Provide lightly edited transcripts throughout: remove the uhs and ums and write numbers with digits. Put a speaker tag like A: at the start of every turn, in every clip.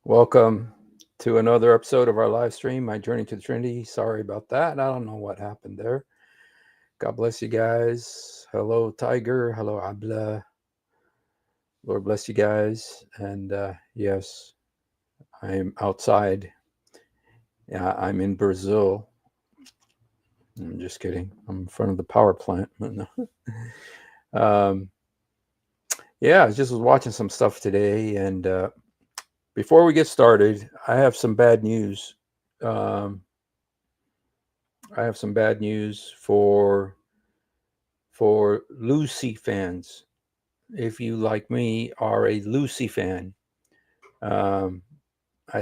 A: Welcome to another episode of our live stream, My Journey to the Trinity. Sorry about that. I don't know what happened there. God bless you guys. Hello, Tiger. Hello, Abla. Lord bless you guys. And yes, I'm outside. Yeah, I'm in Brazil. I'm just kidding. I'm in front of the power plant. Yeah, I just was watching some stuff today, and before we get started, I have some bad news. I have some bad news for Lucy fans. If you, like me, are a Lucy fan, I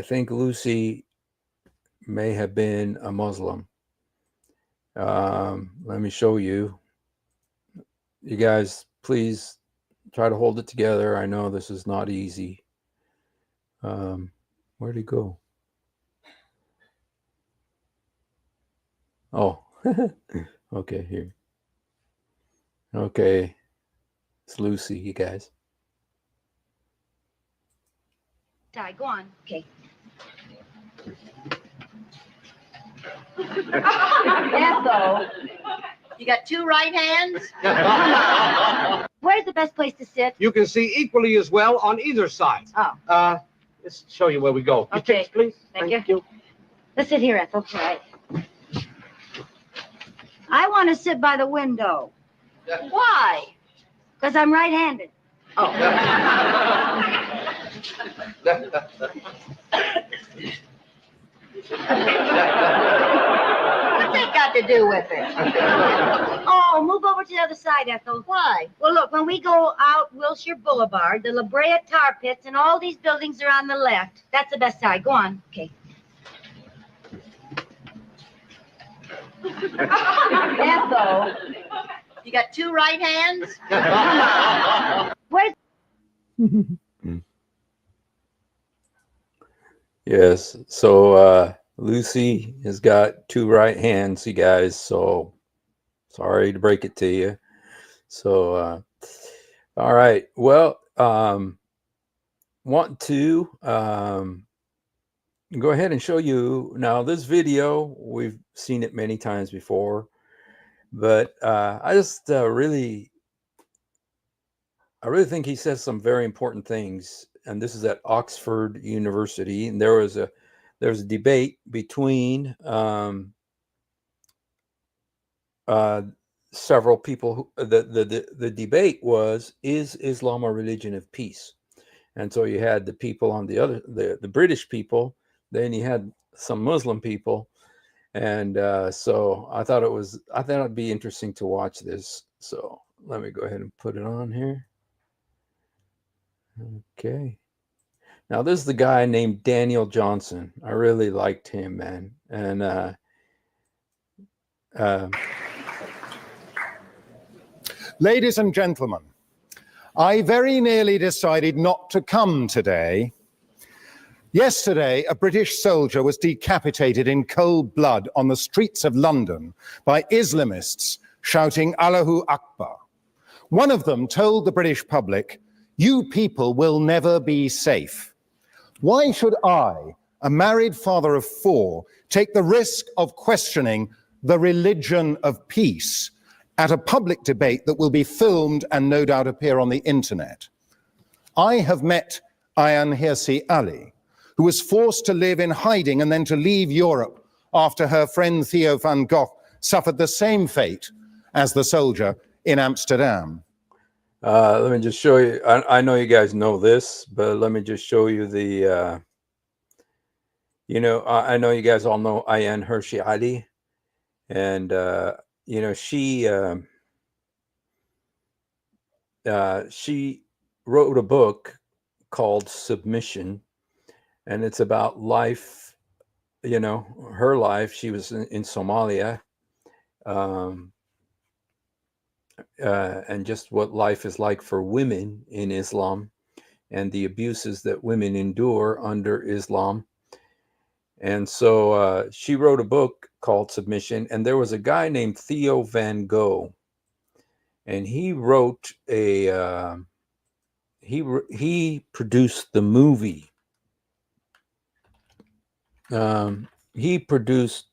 A: think Lucy may have been a Muslim. Let me show you. You guys, please try to hold it together. I know this is not easy. Where'd he go? Oh, okay, here. Okay, it's Lucy, you guys.
B: Di, go on. Okay. Ethel, you got two right hands? Where's the best place to sit?
C: You can see equally as well on either side.
B: Oh.
C: Let's show you where we go. Your
B: Okay.
C: tips, please.
B: Thank you. Let's sit here, Ethel. All right. I want to sit by the window. Why? Because I'm right-handed. Oh. What's that got to do with it? Oh, move over to the other side, Ethel. Why? Well, look, when we go out Wilshire Boulevard, the La Brea tar pits and all these buildings are on the left. That's the best side. Go on. Okay. Ethel, you got two right hands? Where's...
A: Yes, so Lucy has got two right hands, you guys, so sorry to break it to you. So all right, well, want to go ahead and show you now. This video, we've seen it many times before, but I just really think he says some very important things. And this is at Oxford University, and there was a debate between several people. Who, the debate was, is Islam a religion of peace? And so you had the people on the other, the British people, then you had some Muslim people, and so I thought it'd be interesting to watch this. So let me go ahead and put it on here. Okay. Now, this is the guy named Daniel Johnson. I really liked him, man. And
D: ladies and gentlemen, I very nearly decided not to come today. Yesterday, a British soldier was decapitated in cold blood on the streets of London by Islamists shouting Allahu Akbar. One of them told the British public, "You people will never be safe." Why should I, a married father of four, take the risk of questioning the religion of peace at a public debate that will be filmed and no doubt appear on the internet? I have met Ayaan Hirsi Ali, who was forced to live in hiding and then to leave Europe after her friend Theo van Gogh suffered the same fate as the soldier in Amsterdam.
A: Let me just show you. I know you guys know this, but let me just show you the, I know you guys all know Ayaan Hirsi Ali. And, she wrote a book called Submission, and it's about life, her life. She was in Somalia. And just what life is like for women in Islam and the abuses that women endure under Islam. And so she wrote a book called Submission, and there was a guy named Theo van Gogh, and he wrote he produced the movie he produced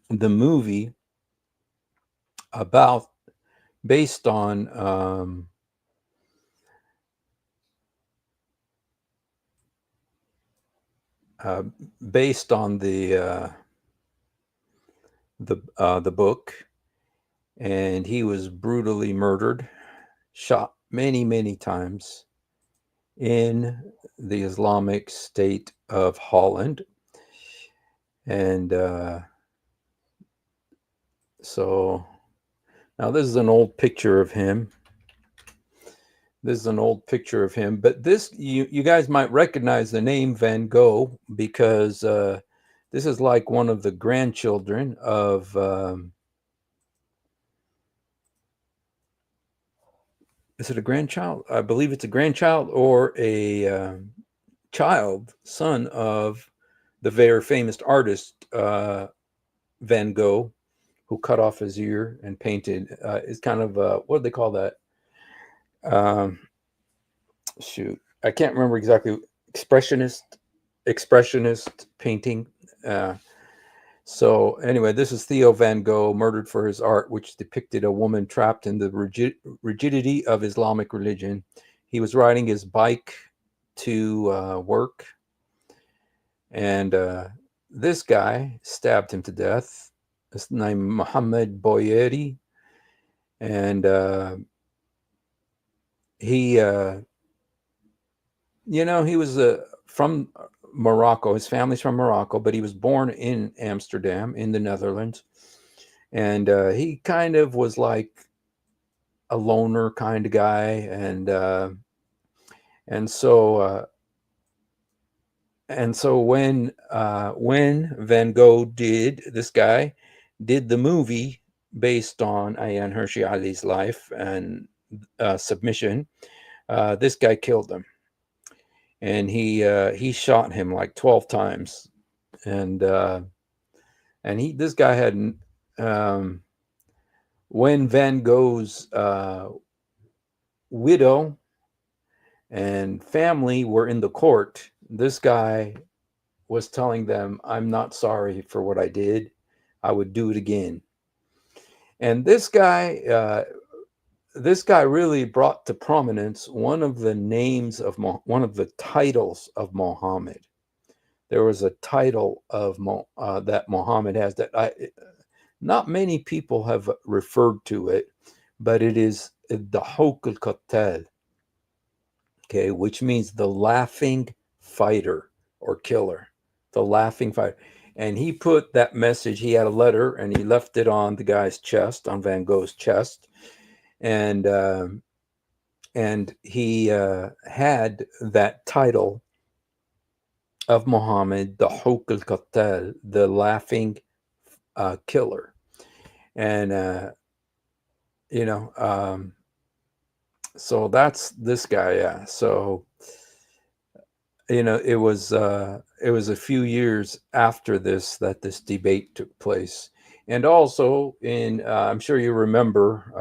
A: the movie about based on based on the book, and he was brutally murdered, shot many times in the Islamic State of Holland. And so now this is an old picture of him. This is an old picture of him, but this you guys might recognize the name Van Gogh because this is like one of the grandchildren of is it a grandchild? I believe it's a grandchild or a son of the very famous artist Van Gogh, who cut off his ear and painted. It's kind of what do they call that? Shoot, I can't remember exactly. Expressionist painting. So anyway, this is Theo Van Gogh, murdered for his art, which depicted a woman trapped in the rigidity of Islamic religion. He was riding his bike to work, and this guy stabbed him to death. His name Mohammed Boyeri, and he was from Morocco. His family's from Morocco, but he was born in Amsterdam in the Netherlands. And he kind of was like a loner kind of guy. And so when Van Gogh this guy did the movie based on Ayaan Hirsi Ali's life and submission, this guy killed him. And he shot him like 12 times, and this guy had when Van Gogh's widow and family were in the court, this guy was telling them, "I'm not sorry for what I did. I would do it again." And this guy really brought to prominence one of the names of one of the titles of Muhammad. There was a title of that Muhammad has that not many people have referred to it, but it is the Hawk al-Qattal, okay, which means the laughing fighter or killer, the laughing fighter. And he put that message, he had a letter and he left it on the guy's chest, on Van Gogh's chest. And he had that title of Muhammad, the Hawk al-Qattal, the laughing killer. And so that's this guy. Yeah. So it was a few years after this that this debate took place. And also I'm sure you remember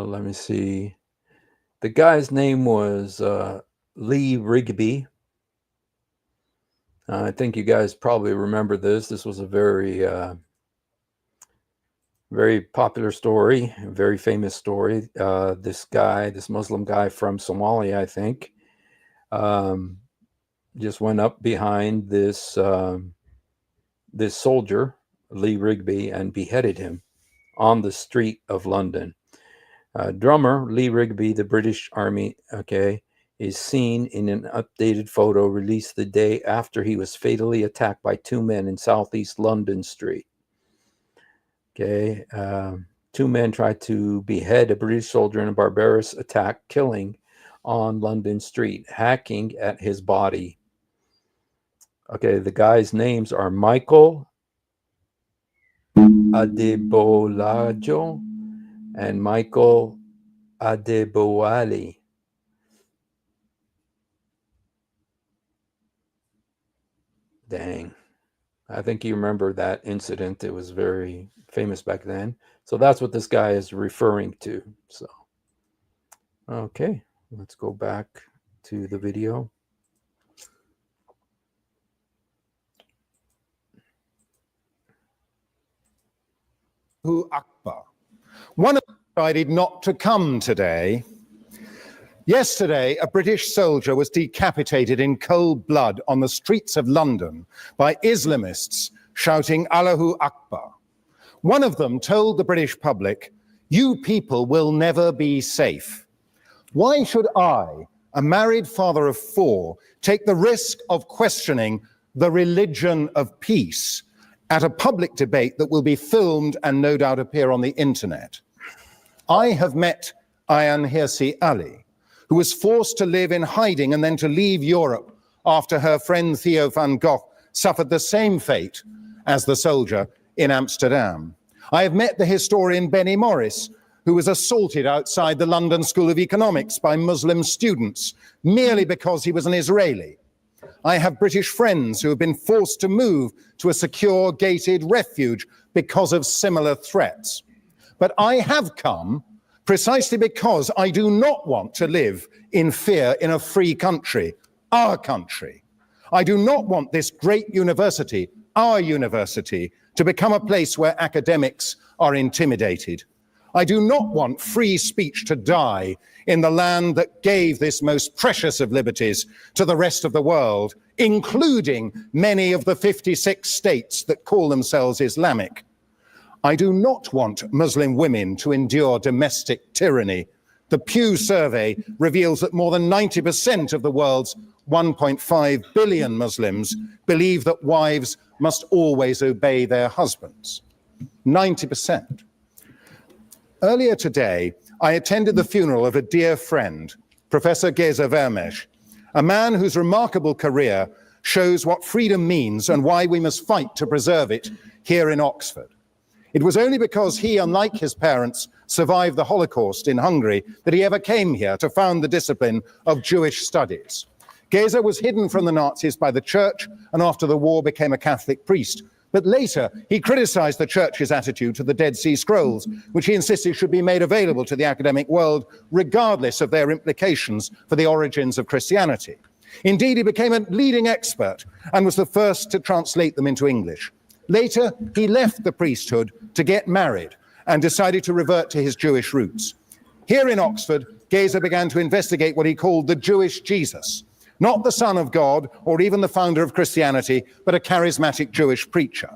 A: let me see. The guy's name was Lee Rigby. I think you guys probably remember this. This was a very popular story, a very famous story. This Muslim guy from Somalia, I think, just went up behind this soldier, Lee Rigby, and beheaded him on the street of London. Drummer Lee Rigby, the British Army, is seen in an updated photo released the day after he was fatally attacked by two men in southeast London Street. Two men tried to behead a British soldier in a barbarous attack, killing on London Street, hacking at his body. The guys' names are Michael Adebolajo and Michael Adebowale. Dang. I think you remember that incident. It was very famous back then. So that's what this guy is referring to. So, okay, let's go back to the video.
D: Allahu Akbar. One of them decided not to come today. Yesterday, a British soldier was decapitated in cold blood on the streets of London by Islamists shouting Allahu Akbar. One of them told the British public, "You people will never be safe." Why should I, a married father of 4, take the risk of questioning the religion of peace at a public debate that will be filmed and no doubt appear on the internet? I have met Ayaan Hirsi Ali, who was forced to live in hiding and then to leave Europe after her friend Theo van Gogh suffered the same fate as the soldier in Amsterdam. I have met the historian Benny Morris, who was assaulted outside the London School of Economics by Muslim students merely because he was an Israeli. I have British friends who have been forced to move to a secure gated refuge because of similar threats. But I have come precisely because I do not want to live in fear in a free country, our country. I do not want this great university, our university, to become a place where academics are intimidated. I do not want free speech to die in the land that gave this most precious of liberties to the rest of the world, including many of the 56 states that call themselves Islamic. I do not want Muslim women to endure domestic tyranny. The Pew survey reveals that more than 90% of the world's 1.5 billion Muslims believe that wives must always obey their husbands. 90%. Earlier today, I attended the funeral of a dear friend, Professor Geza Vermes, a man whose remarkable career shows what freedom means and why we must fight to preserve it here in Oxford. It was only because he, unlike his parents, survived the Holocaust in Hungary that he ever came here to found the discipline of Jewish studies. Geza was hidden from the Nazis by the church and after the war became a Catholic priest. But later, he criticized the church's attitude to the Dead Sea Scrolls, which he insisted should be made available to the academic world, regardless of their implications for the origins of Christianity. Indeed, he became a leading expert and was the first to translate them into English. Later, he left the priesthood to get married and decided to revert to his Jewish roots. Here in Oxford, Geza began to investigate what he called the Jewish Jesus, not the Son of God or even the founder of Christianity, but a charismatic Jewish preacher.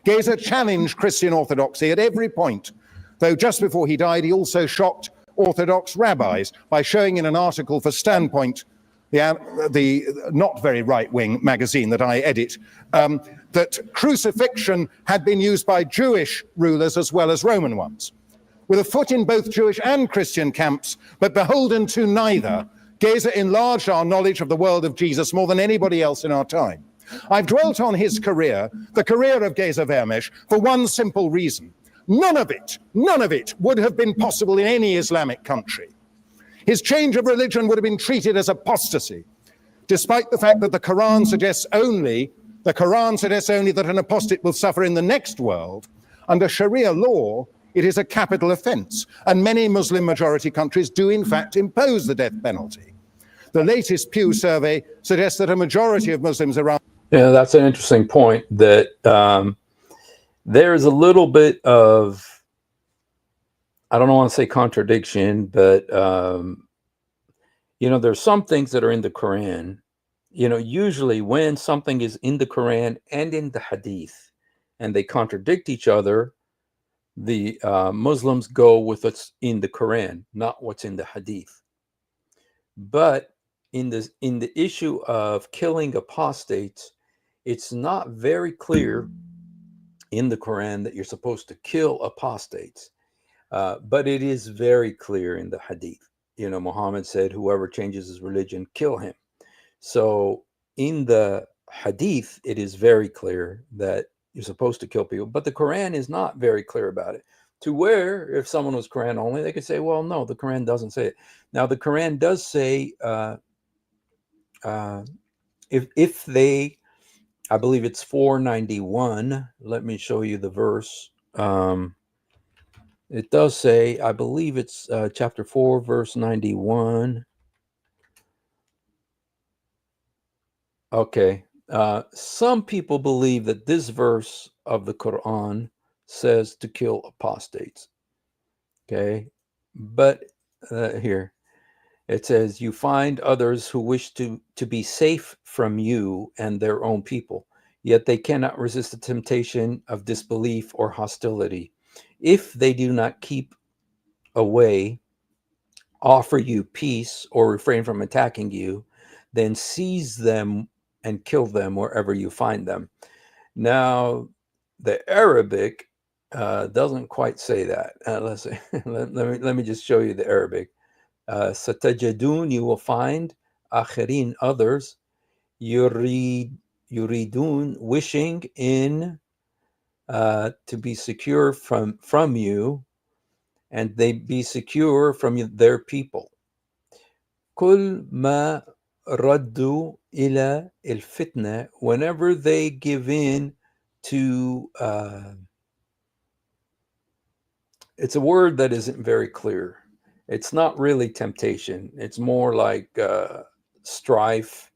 D: Geza challenged Christian orthodoxy at every point, though just before he died, he also shocked Orthodox rabbis by showing in an article for Standpoint, the not very right-wing magazine that I edit, that crucifixion had been used by Jewish rulers as well as Roman ones. With a foot in both Jewish and Christian camps, but beholden to neither, Geza enlarged our knowledge of the world of Jesus more than anybody else in our time. I've dwelt on his career, the career of Geza Vermes, for one simple reason. None of it would have been possible in any Islamic country. His change of religion would have been treated as apostasy, despite the fact that the Quran suggests only that an apostate will suffer in the next world. Under Sharia law, it is a capital offense, and many Muslim majority countries do in fact impose the death penalty. The latest Pew survey suggests that a majority of Muslims around...
A: Yeah, that's an interesting point, that there's a little bit of, I don't want to say contradiction, but, there's some things that are in the Quran. Usually when something is in the Quran and in the Hadith, and they contradict each other, the Muslims go with what's in the Quran, not what's in the Hadith. But in the issue of killing apostates, it's not very clear in the Quran that you're supposed to kill apostates, but it is very clear in the Hadith. Muhammad said, "Whoever changes his religion, kill him." So in the Hadith, it is very clear that you're supposed to kill people, but the Quran is not very clear about it. To where, if someone was Quran only, they could say, well, no, the Quran doesn't say it. Now, the Quran does say if they I believe it's 491. Let me show you the verse. It does say, I believe it's chapter 4, verse 91. Okay. Some people believe that this verse of the Quran says to kill apostates. Okay. But here it says, you find others who wish to be safe from you and their own people, yet they cannot resist the temptation of disbelief or hostility. If they do not keep away, offer you peace, or refrain from attacking you, then seize them and kill them wherever you find them. Now, the Arabic doesn't quite say that. Let's see. let me just show you the Arabic. Satajadun, you will find, akhirin, others, yuridun, wishing in to be secure from you, and they be secure from their people. Kul ma raddu ila al-fitna, whenever they give in to, it's a word that isn't very clear. It's not really temptation. It's more like strife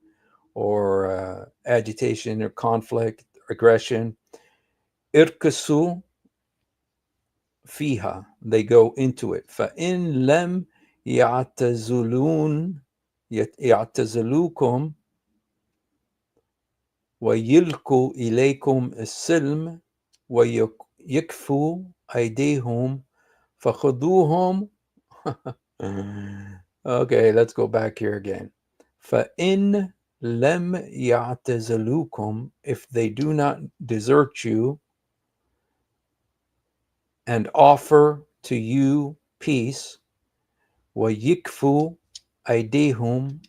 A: or agitation or conflict, aggression. Irkasu fiha, they go into it. فَإِن لَمْ يَعْتَزِلُوكُمْ وَيِلْقُوا إِلَيْكُمْ السِّلْمَ وَيَكْفُوا أَيْدِيهِمْ فَخُذُوهُمْ. Okay, let's go back here again. فَإِن لَمْ يَعْتَزِلُوكُمْ, if they do not desert you and offer to you peace, وَيِكْفُوا أَيْدِيهِمْ,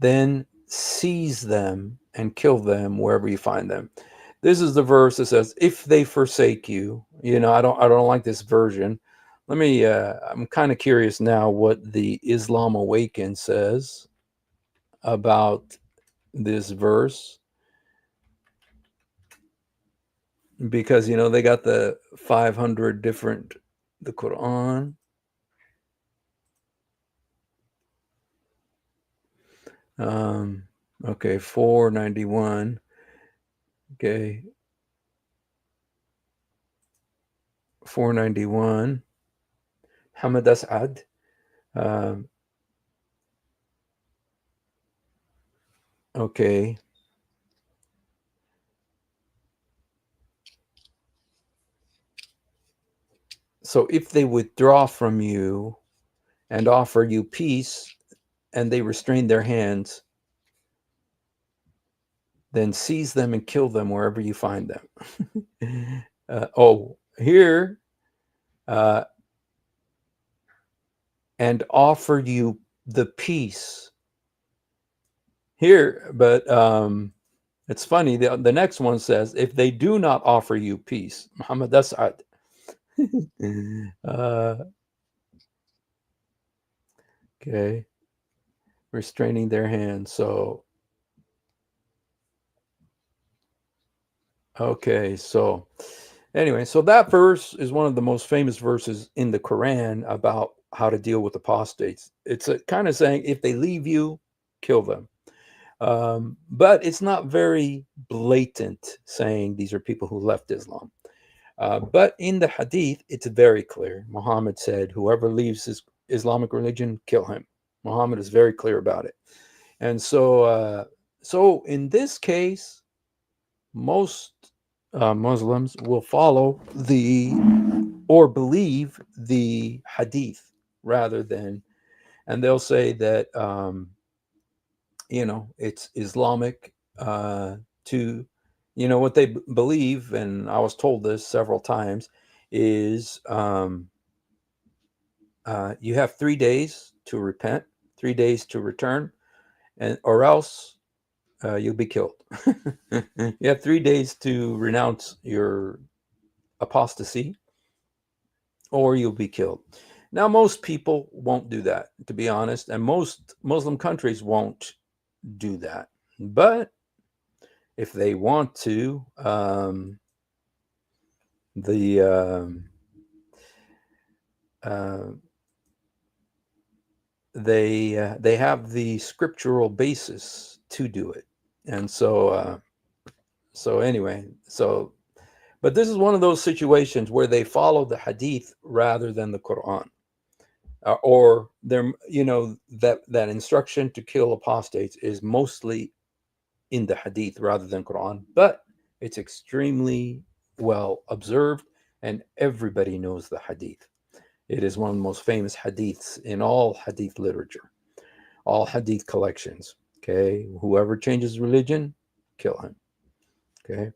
A: then seize them and kill them wherever you find them. This is the verse that says, if they forsake you. You know, I don't like this version. Let me, I'm kind of curious now what the Islam Awakened says about this verse. Because, you know, they got the 500 different, the Quran. Okay, 491. Okay. 491. Hamad As'ad. Okay. So if they withdraw from you and offer you peace and they restrain their hands, then seize them and kill them wherever you find them. Here, and offer you the peace. Here, but it's funny, the next one says, if they do not offer you peace, Muhammad As'ad. Okay, restraining their hands. So, okay, so anyway, so that verse is one of the most famous verses in the Quran about how to deal with apostates. It's kind of saying, if they leave you, kill them. But it's not very blatant saying these are people who left Islam. But in the hadith, it's very clear. Muhammad said, whoever leaves his Islamic religion, kill him. Muhammad is very clear about it. And so, so in this case, most Muslims will follow or believe the hadith rather than, and they'll say that, you know, it's Islamic to, you know, what they believe, and I was told this several times, is you have 3 days to repent, 3 days to return, and or else you'll be killed. You have 3 days to renounce your apostasy, or you'll be killed. Now, most people won't do that, to be honest, and most Muslim countries won't do that. But if they want to. They have the scriptural basis to do it, and so anyway, but this is one of those situations where they follow the hadith rather than the Quran, or they're, that instruction to kill apostates is mostly in the hadith rather than Quran, but it's extremely well observed and everybody knows the hadith. It is one of the most famous hadiths in all hadith literature, all hadith collections. Okay, whoever changes religion, kill him. Okay.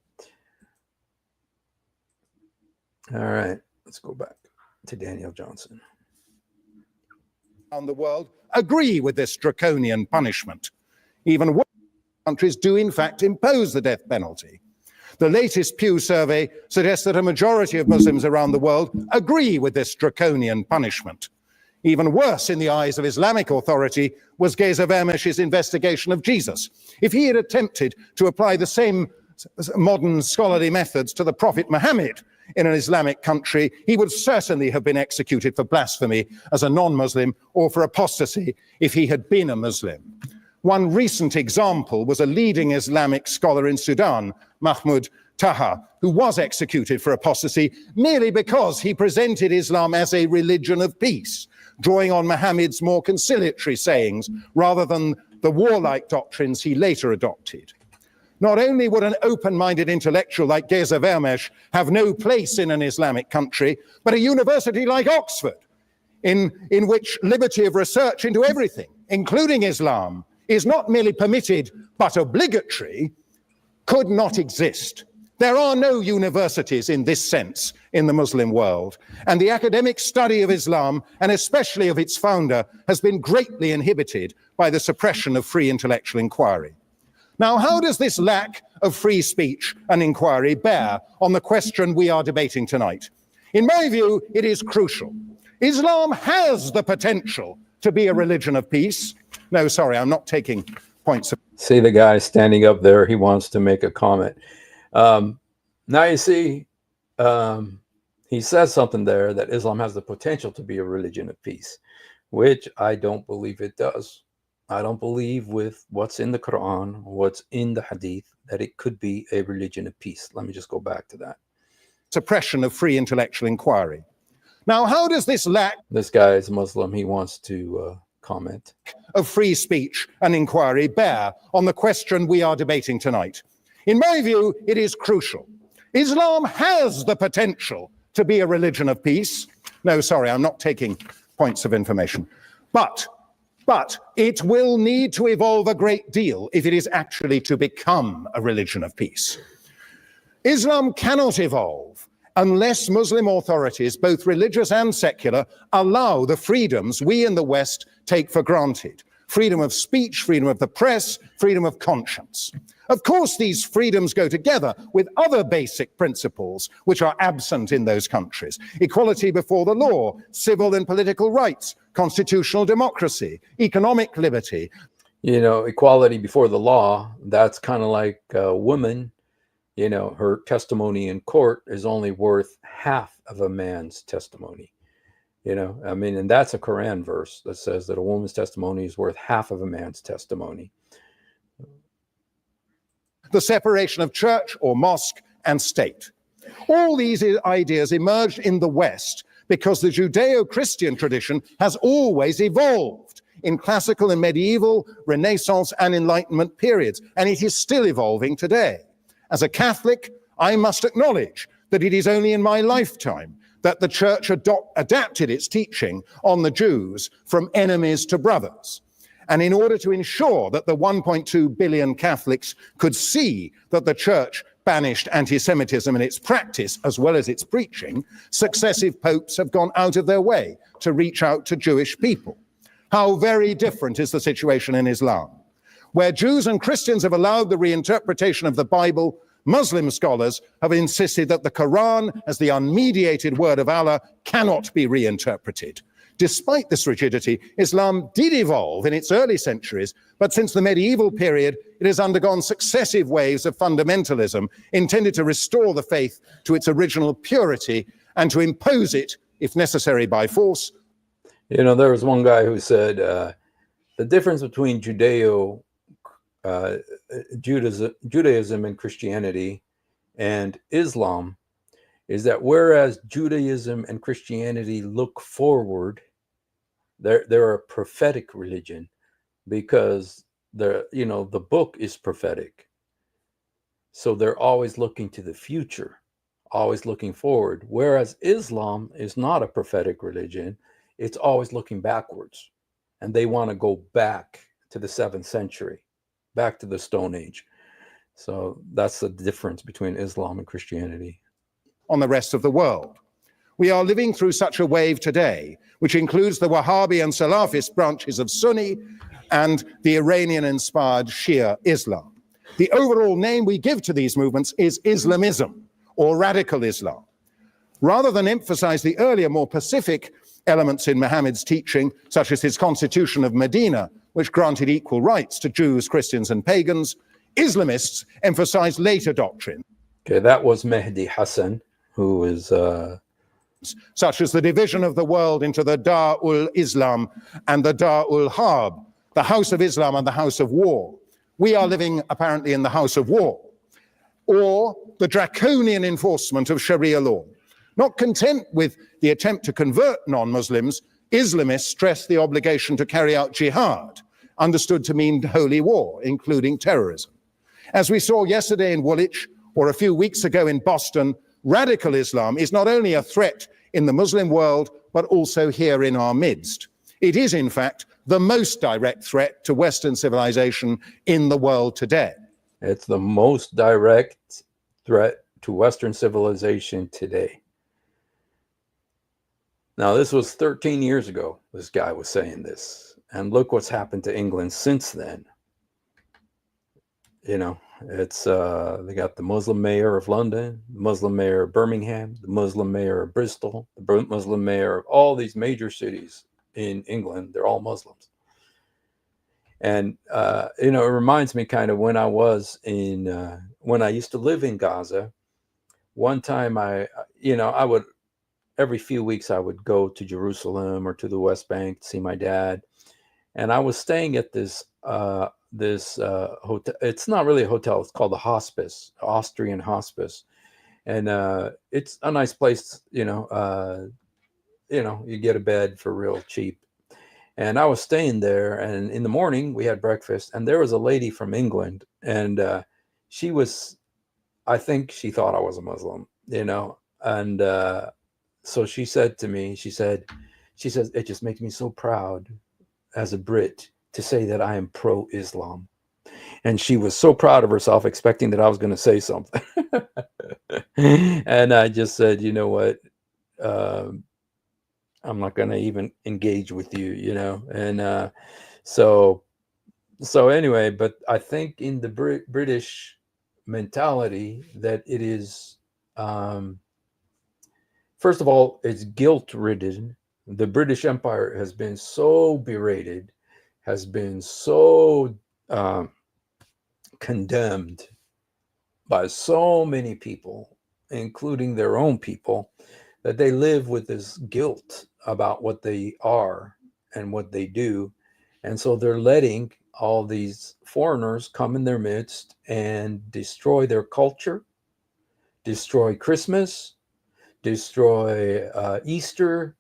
A: All right, let's go back to Daniel Johnson.
D: Around the world agree with this draconian punishment. Even worse countries do in fact impose the death penalty. The latest Pew survey suggests that a majority of Muslims around the world agree with this draconian punishment. Even worse in the eyes of Islamic authority was Geza Vermesh's investigation of Jesus. If he had attempted to apply the same modern scholarly methods to the Prophet Muhammad in an Islamic country, he would certainly have been executed for blasphemy as a non-Muslim or for apostasy if he had been a Muslim. One recent example was a leading Islamic scholar in Sudan, Mahmoud Taha, who was executed for apostasy merely because he presented Islam as a religion of peace, drawing on Muhammad's more conciliatory sayings rather than the warlike doctrines he later adopted. Not only would an open-minded intellectual like Geza Vermesh have no place in an Islamic country, but a university like Oxford, in which liberty of research into everything, including Islam, is not merely permitted but obligatory, could not exist. There are no universities in this sense in the Muslim world, and the academic study of Islam, and especially of its founder, has been greatly inhibited by the suppression of free intellectual inquiry. Now, how does this lack of free speech and inquiry bear on the question we are debating tonight? In my view, it is crucial. Islam has the potential to be a religion of peace. No, sorry, I'm not taking points.
A: See the guy standing up there, he wants to make a comment. Now you see, he says something there that Islam has the potential to be a religion of peace, which I don't believe it does. I don't believe with what's in the Quran, what's in the Hadith, that it could be a religion of peace. Let me just go back to that.
D: Suppression of free intellectual inquiry. Now, how does this lack...
A: This guy is Muslim. He wants to comment.
D: ...of free speech and inquiry bear on the question we are debating tonight? In my view, it is crucial. Islam has the potential to be a religion of peace. No, sorry, I'm not taking points of information. But it will need to evolve a great deal if it is actually to become a religion of peace. Islam cannot evolve unless Muslim authorities, both religious and secular, allow the freedoms we in the West take for granted. Freedom of speech, freedom of the press, freedom of conscience. Of course, these freedoms go together with other basic principles which are absent in those countries. Equality before the law, civil and political rights, constitutional democracy, economic liberty.
A: You know, equality before the law, that's kind of like a woman, you know, her testimony in court is only worth half of a man's testimony. You know, I mean, and that's a Quran verse that says that a woman's testimony is worth half of a man's testimony.
D: The separation of church or mosque and state. All these ideas emerged in the West because the Judeo-Christian tradition has always evolved in classical and medieval, Renaissance and Enlightenment periods, and it is still evolving today. As a Catholic, I must acknowledge that it is only in my lifetime that the church adapted its teaching on the Jews from enemies to brothers. And in order to ensure that the 1.2 billion Catholics could see that the church banished anti-Semitism in its practice as well as its preaching, successive popes have gone out of their way to reach out to Jewish people. How very different is the situation in Islam. Where Jews and Christians have allowed the reinterpretation of the Bible, Muslim scholars have insisted that the Quran, as the unmediated word of Allah, cannot be reinterpreted. Despite this rigidity, Islam did evolve in its early centuries, but since the medieval period, it has undergone successive waves of fundamentalism intended to restore the faith to its original purity and to impose it, if necessary by force.
A: You know, there was one guy who said the difference between Judaism and Christianity and Islam is that whereas Judaism and Christianity look forward, they're a prophetic religion because the book is prophetic. So they're always looking to the future, always looking forward. Whereas Islam is not a prophetic religion, it's always looking backwards. And they want to go back to the 7th century, back to the Stone Age. So that's the difference between Islam and Christianity.
D: On the rest of the world. We are living through such a wave today, which includes the Wahhabi and Salafist branches of Sunni and the Iranian-inspired Shia Islam. The overall name we give to these movements is Islamism, or radical Islam. Rather than emphasize the earlier, more pacific elements in Muhammad's teaching, such as his Constitution of Medina, which granted equal rights to Jews, Christians, and pagans, Islamists emphasize later doctrine.
A: Okay, that was Mehdi Hassan, who is
D: such as the division of the world into the Dar-ul-Islam and the Dar-ul-Harb, the House of Islam and the House of War. We are living apparently in the House of War, or the draconian enforcement of Sharia law. Not content with the attempt to convert non-Muslims, Islamists stress the obligation to carry out jihad, understood to mean holy war, including terrorism. As we saw yesterday in Woolwich, or a few weeks ago in Boston, radical Islam is not only a threat in the Muslim world, but also here in our midst. It is, in fact, the most direct threat to Western civilization in the world today.
A: It's the most direct threat to Western civilization today. Now, this was 13 years ago, this guy was saying this. And look what's happened to England since then. You know, it's they got the Muslim mayor of London, the Muslim mayor of Birmingham, the Muslim mayor of Bristol, the Muslim mayor of all these major cities in England. They're all Muslims. And, it reminds me kind of when I was when I used to live in Gaza. One time I would, every few weeks I would go to Jerusalem or to the West Bank to see my dad. And I was staying at this hotel. It's not really a hotel. It's called the Hospice, Austrian Hospice. And it's a nice place, you get a bed for real cheap. And I was staying there, and in the morning we had breakfast, and there was a lady from England, and I think she thought I was a Muslim, and so she said to me, she says, it just makes me so proud as a Brit to say that I am pro-Islam. And she was so proud of herself, expecting that I was going to say something. And I just said, you know what? I'm not going to even engage with you, And so anyway, but I think in the British mentality that it is, first of all, it's guilt-ridden. The British Empire has been so berated, has been so condemned by so many people, including their own people, that they live with this guilt about what they are and what they do. And so they're letting all these foreigners come in their midst and destroy their culture, destroy Christmas, destroy Easter,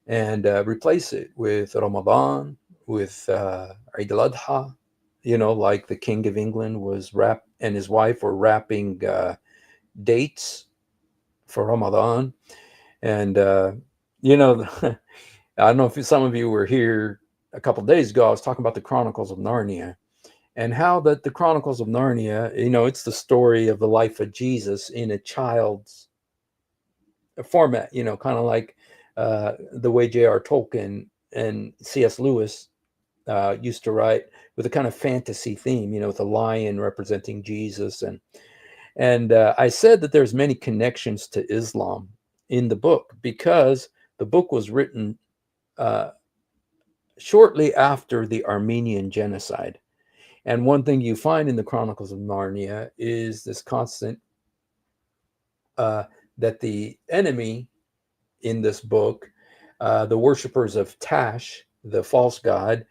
A: and replace it with Ramadan, with Eid al-Adha, like the King of England was and his wife were wrapping dates for Ramadan. And, I don't know if some of you were here a couple of days ago. I was talking about the Chronicles of Narnia and how that the Chronicles of Narnia, it's the story of the life of Jesus in a child's format, kind of like the way J.R. Tolkien and C.S. Lewis used to write, with a kind of fantasy theme, with a lion representing Jesus. And I said that there's many connections to Islam in the book, because the book was written shortly after the Armenian genocide. And one thing you find in the Chronicles of Narnia is this constant that the enemy in this book, the worshippers of Tash, the false god,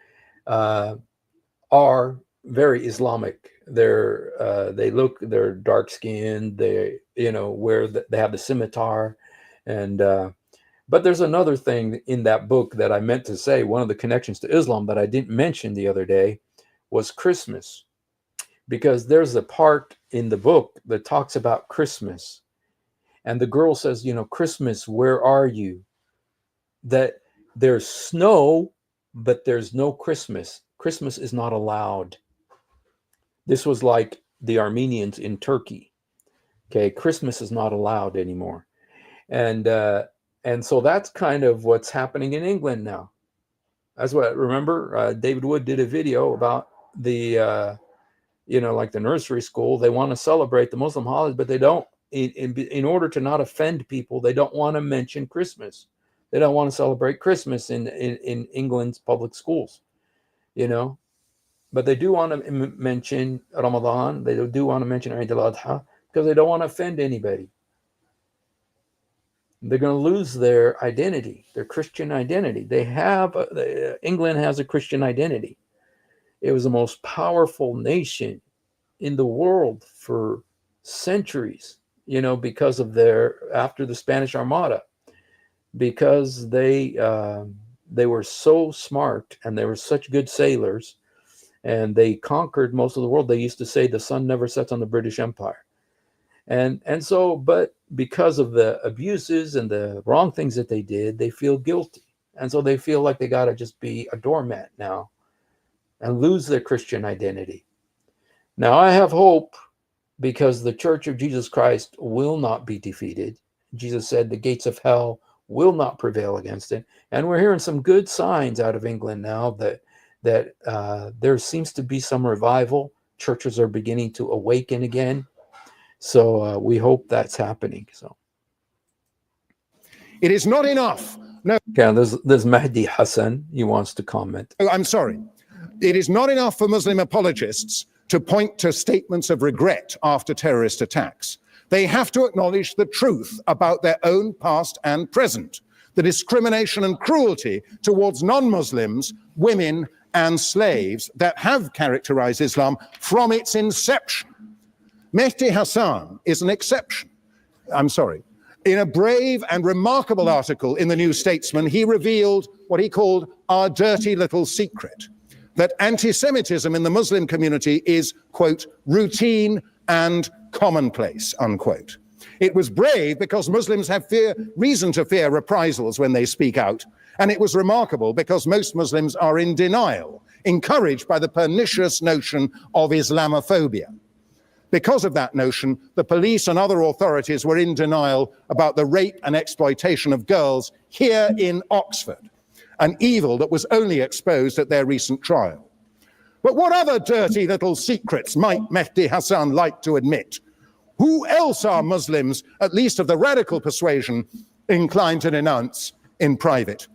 A: are very Islamic. They're dark skinned. They they have the scimitar, and but there's another thing in that book that I meant to say. One of the connections to Islam that I didn't mention the other day was Christmas, because there's a part in the book that talks about Christmas, and the girl says, Christmas, where are you? That there's snow, but there's no Christmas. Christmas is not allowed. This was like the Armenians in Turkey. Okay, Christmas is not allowed anymore. And so that's kind of what's happening in England now. That's what, remember, David Wood did a video about the, like the nursery school. They want to celebrate the Muslim holidays, but they don't, in order to not offend people, they don't want to mention Christmas. They don't want to celebrate Christmas in England's public schools, but they do want to mention Ramadan. They do want to mention Eid al-Adha because they don't want to offend anybody. They're going to lose their identity, their Christian identity. England has a Christian identity. It was the most powerful nation in the world for centuries, because of after the Spanish Armada, because they were so smart and they were such good sailors, and they conquered most of the world. They used to say the sun never sets on the British Empire. And so, but because of the abuses and the wrong things that they did, they feel guilty. And so they feel like they got to just be a doormat now and lose their Christian identity. Now, I have hope, because the Church of Jesus Christ will not be defeated. Jesus said the gates of hell will not prevail against it. And we're hearing some good signs out of England now that there seems to be some revival. Churches are beginning to awaken again. So we hope that's happening. So
D: it is not enough. No.
A: Yeah, there's Mahdi Hassan. He wants to comment.
D: Oh, I'm sorry. It is not enough for Muslim apologists to point to statements of regret after terrorist attacks. They have to acknowledge the truth about their own past and present, the discrimination and cruelty towards non-Muslims, women, and slaves that have characterized Islam from its inception. Mehdi Hassan is an exception. I'm sorry. In a brave and remarkable article in the New Statesman, he revealed what he called our dirty little secret, that anti-Semitism in the Muslim community is, quote, routine and commonplace, unquote. It was brave because Muslims have reason to fear reprisals when they speak out, and it was remarkable because most Muslims are in denial, encouraged by the pernicious notion of Islamophobia. Because of that notion, the police and other authorities were in denial about the rape and exploitation of girls here in Oxford, an evil that was only exposed at their recent trial. But what other dirty little secrets might Mehdi Hassan like to admit? Who else are Muslims, at least of the radical persuasion, inclined to denounce in private?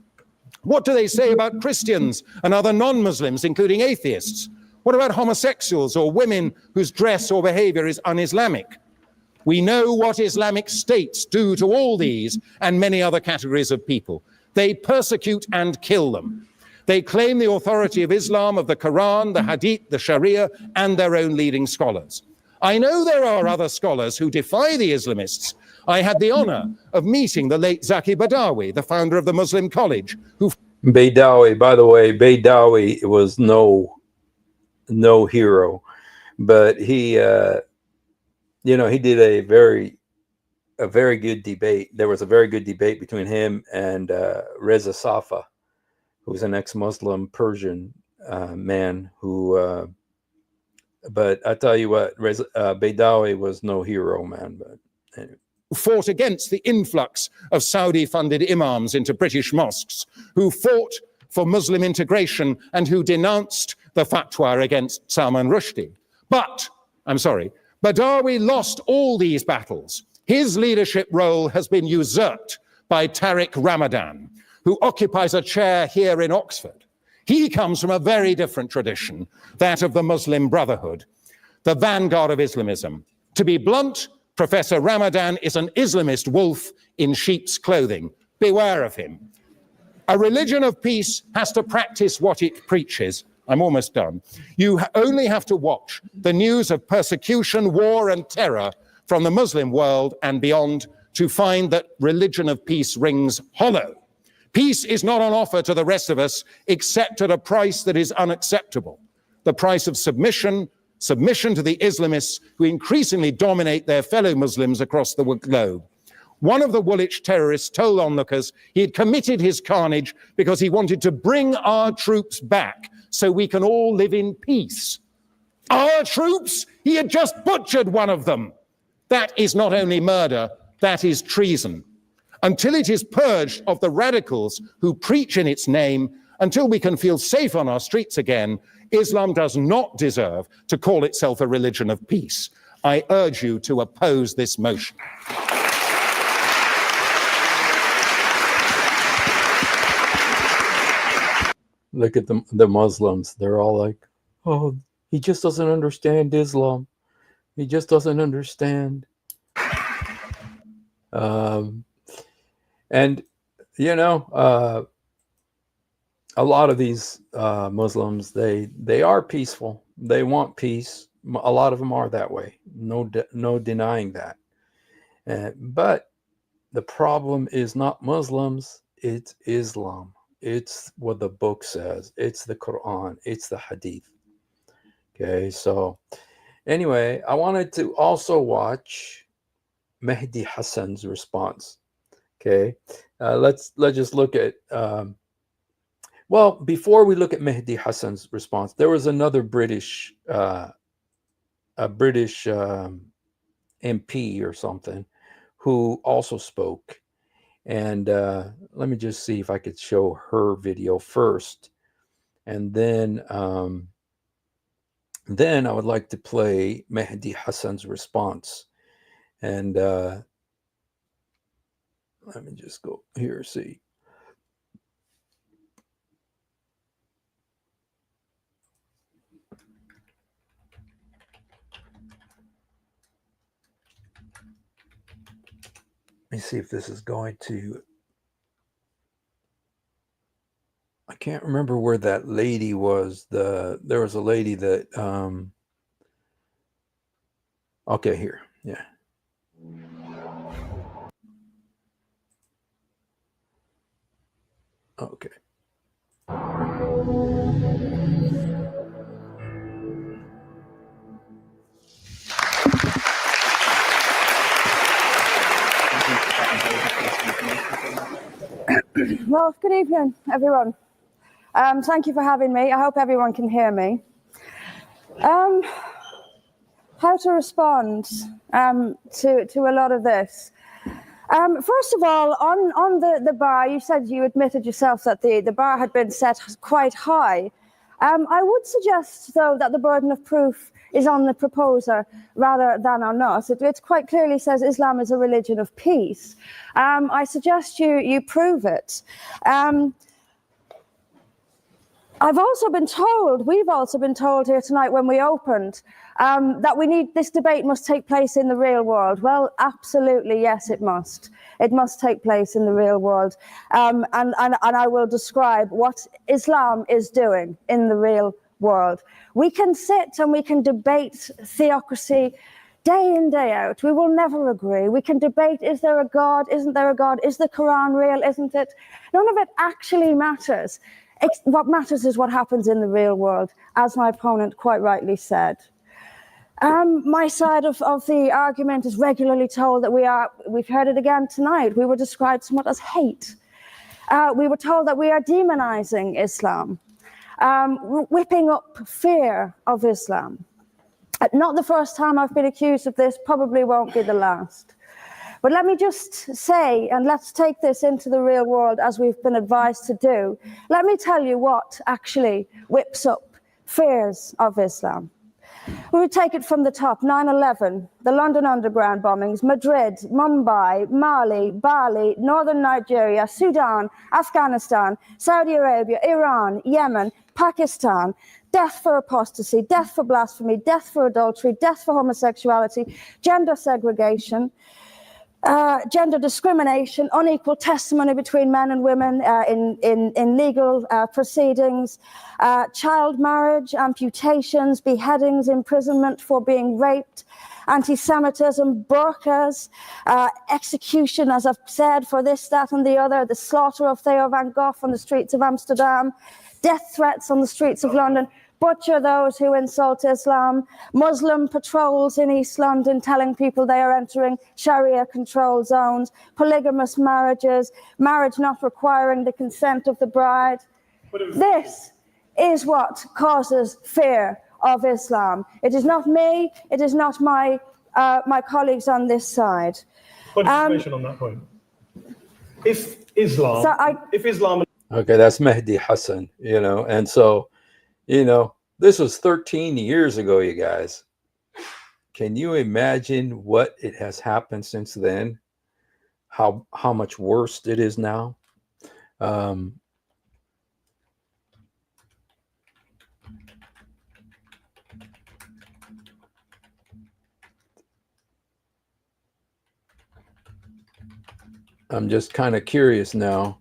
D: What do they say about Christians and other non-Muslims, including atheists? What about homosexuals or women whose dress or behavior is un-Islamic? We know what Islamic states do to all these and many other categories of people. They persecute and kill them. They claim the authority of Islam, of the Quran, the Hadith, the Sharia, and their own leading scholars. I know there are other scholars who defy the Islamists. I had the honor of meeting the late Zaki Badawi, the founder of the Muslim College, who...
A: Badawi, by the way, Badawi was no hero, but he he did a very good debate. There was a very good debate between him and Reza Safa, who was an ex-Muslim Persian man who but I tell you what, Badawi was no hero, man. But anyway.
D: Fought against the influx of Saudi-funded imams into British mosques, who fought for Muslim integration and who denounced the fatwa against Salman Rushdie. But, I'm sorry, Badawi lost all these battles. His leadership role has been usurped by Tariq Ramadan, who occupies a chair here in Oxford. He comes from a very different tradition, that of the Muslim Brotherhood, the vanguard of Islamism. To be blunt, Professor Ramadan is an Islamist wolf in sheep's clothing. Beware of him. A religion of peace has to practice what it preaches. I'm almost done. You only have to watch the news of persecution, war, and terror from the Muslim world and beyond to find that religion of peace rings hollow. Peace is not on offer to the rest of us except at a price that is unacceptable. The price of submission to the Islamists who increasingly dominate their fellow Muslims across the globe. One of the Woolwich terrorists told onlookers he had committed his carnage because he wanted to bring our troops back so we can all live in peace. Our troops? He had just butchered one of them. That is not only murder, that is treason. Until it is purged of the radicals who preach in its name, until we can feel safe on our streets again, Islam does not deserve to call itself a religion of peace. I urge you to oppose this motion.
A: Look at the Muslims. They're all like, oh, he just doesn't understand Islam. He just doesn't understand. And, you know, a lot of these Muslims, they are peaceful. They want peace. A lot of them are that way. No denying that. But the problem is not Muslims. It's Islam. It's what the book says. It's the Quran. It's the Hadith. Okay, so anyway, I wanted to also watch Mehdi Hasan's response. Okay, let's just look at. Well, before we look at Mehdi Hasan's response, there was another British, MP or something, who also spoke. And let me just see if I could show her video first, and then I would like to play Mehdi Hasan's response. And let me just go here, see. Let me see if this is going to. I can't remember where that lady was. There was a lady that. Okay, here. Yeah. Okay.
E: Well, good evening, everyone. Thank you for having me. I hope everyone can hear me. How to respond to a lot of this? First of all, on the bar, you said you admitted yourself that the bar had been set quite high. I would suggest, though, that the burden of proof is on the proposer rather than on us. It quite clearly says Islam is a religion of peace. I suggest you prove it. We've also been told here tonight when we opened that this debate must take place in the real world. Well, absolutely, yes, it must. It must take place in the real world. And I will describe what Islam is doing in the real world. We can sit and we can debate theocracy day in, day out. We will never agree. We can debate, is there a God? Isn't there a God? Is the Quran real? Isn't it? None of it actually matters. What matters is what happens in the real world, as my opponent quite rightly said. My side of the argument is regularly told that we've heard it again tonight, we were described somewhat as hate. We were told that we are demonizing Islam, whipping up fear of Islam. Not the first time I've been accused of this, probably won't be the last. But let me just say, and let's take this into the real world as we've been advised to do. Let me tell you what actually whips up fears of Islam. We would take it from the top. 9/11, the London Underground bombings, Madrid, Mumbai, Mali, Bali, northern Nigeria, Sudan, Afghanistan, Saudi Arabia, Iran, Yemen, Pakistan, death for apostasy, death for blasphemy, death for adultery, death for homosexuality, gender segregation, gender discrimination, unequal testimony between men and women in legal proceedings, child marriage, amputations, beheadings, imprisonment for being raped, anti-Semitism, burqas, execution, as I've said, for this, that, and the other, the slaughter of Theo van Gogh on the streets of Amsterdam, death threats on the streets of London, butcher those who insult Islam, Muslim patrols in East London telling people they are entering Sharia-controlled zones, polygamous marriages, marriage not requiring the consent of the bride. This is what causes fear of Islam. It is not me, it is not my colleagues on this side.
F: Point of information on that point. If Islam...
A: Okay, that's Mehdi Hassan, and so, this was 13 years ago, you guys. Can you imagine what it has happened since then? How much worse it is now? I'm just kind of curious now.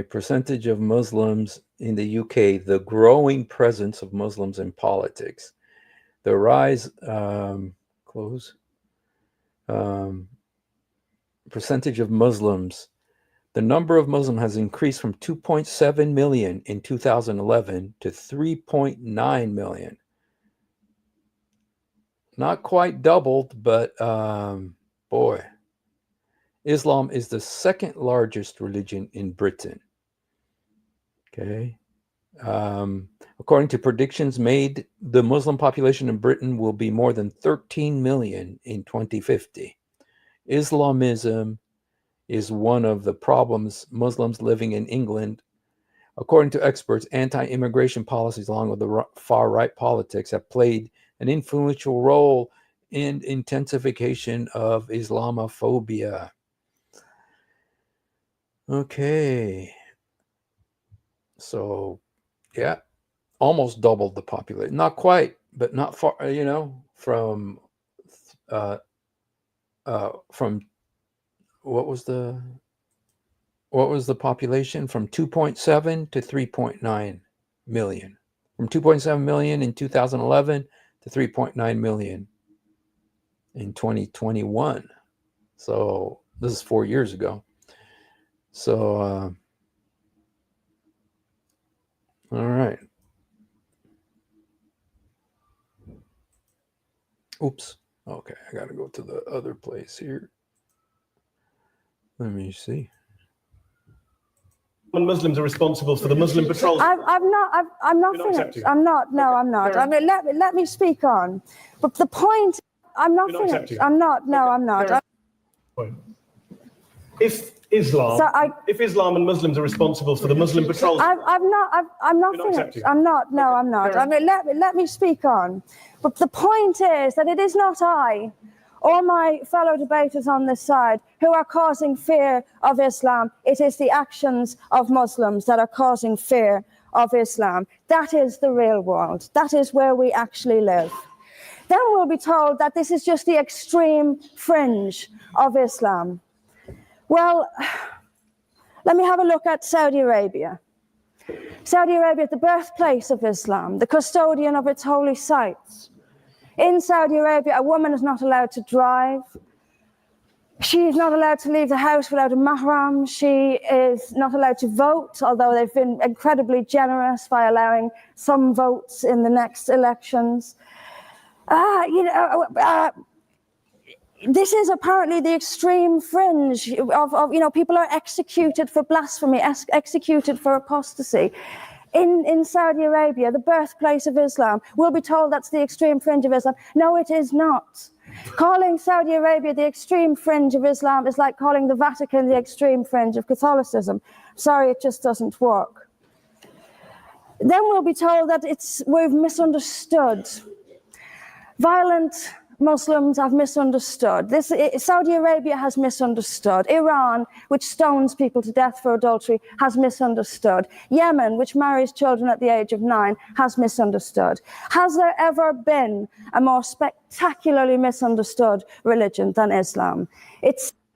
A: Percentage of Muslims in the UK, the growing presence of Muslims in politics, the rise, percentage of Muslims, the number of Muslims has increased from 2.7 million in 2011 to 3.9 million. Not quite doubled, but boy, Islam is the second largest religion in Britain. Okay. According to predictions made, the Muslim population in Britain will be more than 13 million in 2050. Islamism is one of the problems Muslims living in England. According to experts, anti-immigration policies along with the far-right politics have played an influential role in intensification of Islamophobia. Okay. So, yeah, almost doubled the population. Not quite, but not far, from what was the population? From 2.7 to 3.9 million. From 2.7 million in 2011 to 3.9 million in 2021. So this is 4 years ago. So, all right. Oops. Okay, I got to go to the other place here. Let me see.
F: When Muslims are responsible for the Muslim patrols.
E: I'm not finished. I'm not. No, I'm not. I mean, let me speak on. But the point, I'm not finished. I'm not. No, I'm not.
F: If Islam and Muslims are responsible for the Muslim patrols.
E: I'm not finished. I'm not. No, I'm not. I mean, let me speak on. But the point is that it is not I or my fellow debaters on this side who are causing fear of Islam. It is the actions of Muslims that are causing fear of Islam. That is the real world. That is where we actually live. Then we'll be told that this is just the extreme fringe of Islam. Well, let me have a look at Saudi Arabia. Saudi Arabia, the birthplace of Islam, the custodian of its holy sites. In Saudi Arabia, a woman is not allowed to drive. She is not allowed to leave the house without a mahram. She is not allowed to vote, although they've been incredibly generous by allowing some votes in the next elections. This is apparently the extreme fringe of people are executed for blasphemy, executed for apostasy. In Saudi Arabia, the birthplace of Islam, we'll be told that's the extreme fringe of Islam. No, it is not. Calling Saudi Arabia the extreme fringe of Islam is like calling the Vatican the extreme fringe of Catholicism. Sorry, it just doesn't work. Then we'll be told that we've misunderstood. Violent Muslims have misunderstood. Saudi Arabia has misunderstood. Iran, which stones people to death for adultery, has misunderstood. Yemen, which marries children at the age of 9, has misunderstood. Has there ever been a more spectacularly misunderstood religion than Islam?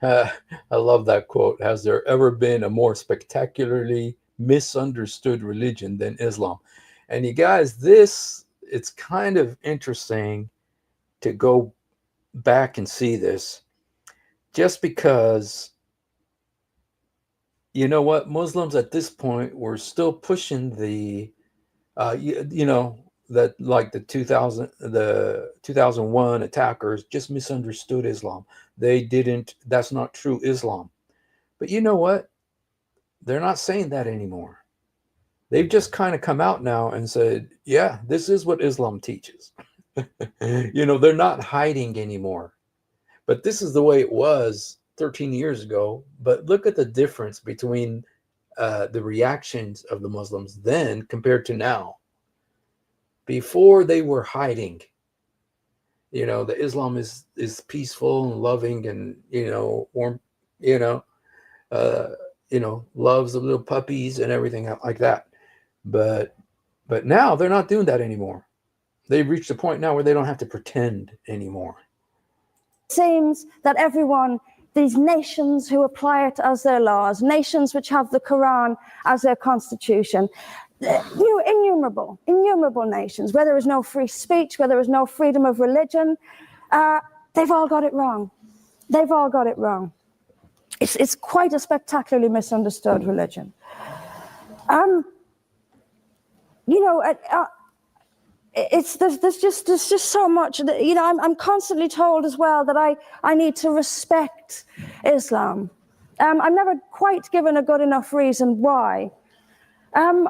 A: I love that quote. Has there ever been a more spectacularly misunderstood religion than Islam? And you guys, it's kind of interesting to go back and see this, just because, you know what, Muslims at this point were still pushing the, that like the 2001 attackers just misunderstood Islam. That's not true Islam. But you know what? They're not saying that anymore. They've just kind of come out now and said, yeah, this is what Islam teaches. They're not hiding anymore. But this is the way it was 13 years ago. But look at the difference between the reactions of the Muslims then compared to now. Before, they were hiding. The Islam is peaceful and loving and, warm, loves the little puppies and everything like that. But now they're not doing that anymore. They've reached a point now where they don't have to pretend anymore.
E: It seems that these nations who apply it as their laws, nations which have the Quran as their constitution, innumerable nations, where there is no free speech, where there is no freedom of religion, they've all got it wrong. They've all got it wrong. It's quite a spectacularly misunderstood religion. There's just so much. I'm constantly told as well that I need to respect Islam. I'm never quite given a good enough reason why. I am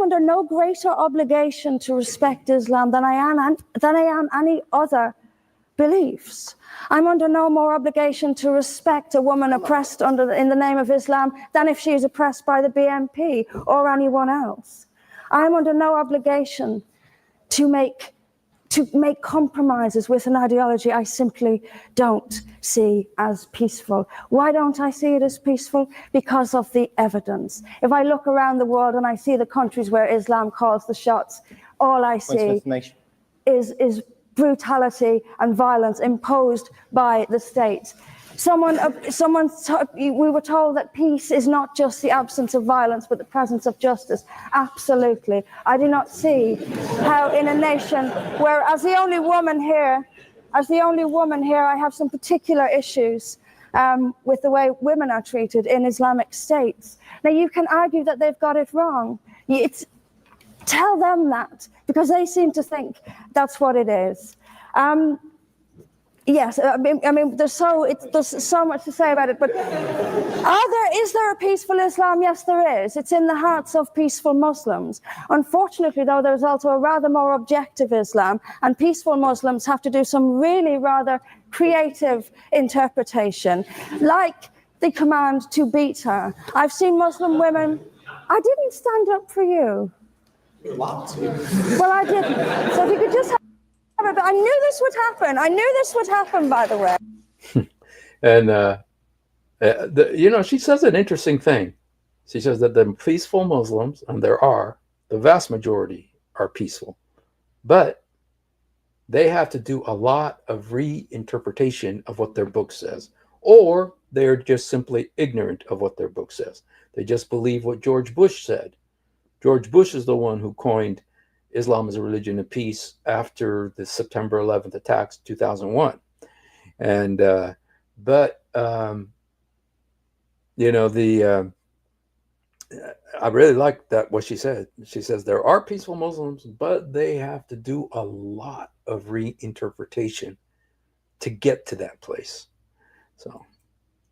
E: under no greater obligation to respect Islam than I am any other beliefs. I'm under no more obligation to respect a woman oppressed in the name of Islam than if she is oppressed by the BNP or anyone else. I'm under no obligation to make compromises with an ideology I simply don't see as peaceful. Why don't I see it as peaceful? Because of the evidence. If I look around the world and I see the countries where Islam calls the shots, all I see is brutality and violence imposed by the state. We were told that peace is not just the absence of violence, but the presence of justice. Absolutely. I do not see how in a nation where, as the only woman here, I have some particular issues with the way women are treated in Islamic states. Now, you can argue that they've got it wrong. Tell them that, because they seem to think that's what it is. Yes, I mean, there's so much to say about it, but is there a peaceful Islam? Yes, there is. It's in the hearts of peaceful Muslims. Unfortunately, though, there's also a rather more objective Islam, and peaceful Muslims have to do some really rather creative interpretation, like the command to beat her. I've seen Muslim women. I didn't stand up for you. Well, I didn't. So if you could just but I knew this would happen. By the way.
A: And she says an interesting thing. She says that the peaceful Muslims, and the vast majority are peaceful, but they have to do a lot of reinterpretation of what their book says, or they're just simply ignorant of what their book says. They just believe what George Bush said. George Bush is the one who coined Islam as a religion of peace after the September 11th attacks, 2001. And, I really like that, what she said. She says there are peaceful Muslims, but they have to do a lot of reinterpretation to get to that place. So.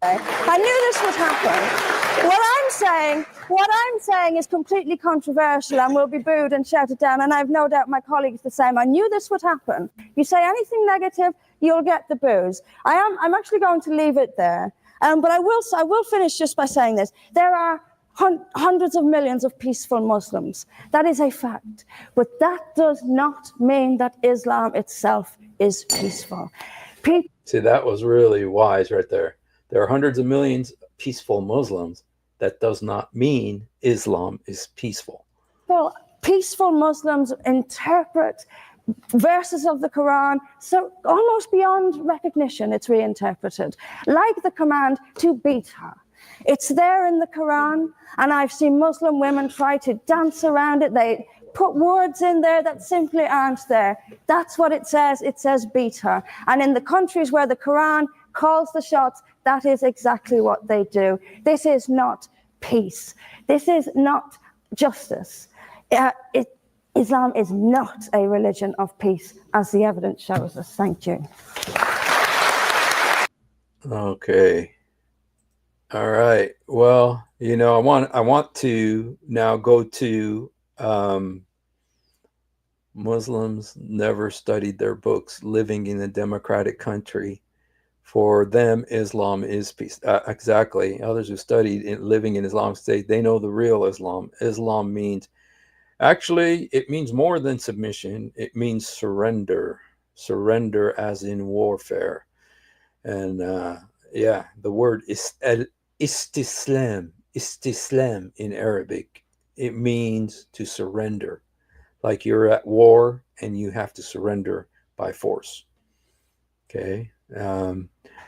E: I knew this would happen. What I'm saying is completely controversial and will be booed and shouted down, and I have no doubt my colleagues the same. I knew this would happen. You say anything negative, you'll get the boos. I'm actually going to leave it there. But I will finish just by saying this. There are hundreds of millions of peaceful Muslims. That is a fact. But that does not mean that Islam itself is peaceful.
A: See, that was really wise right there. There are hundreds of millions of peaceful Muslims. That does not mean Islam is peaceful.
E: Well, peaceful Muslims interpret verses of the Quran so almost beyond recognition. It's reinterpreted, like the command to beat her. It's there in the Quran, and I've seen Muslim women try to dance around it. They put words in there that simply aren't there. That's what it says. It says beat her. And in the countries where the Quran calls the shots, that is exactly what they do. This is not peace. This is not justice. Islam is not a religion of peace, as the evidence shows us. Thank you.
A: Okay. All right. Well, you know, I want to now go to Muslims never studied their books, living in a democratic country. For them, Islam is peace. Exactly. Others who studied living in Islamic State, they know the real Islam. Islam means, actually, it means more than submission. It means surrender. Surrender as in warfare. And yeah, the word is istislam in Arabic. It means to surrender. Like you're at war and you have to surrender by force. Okay.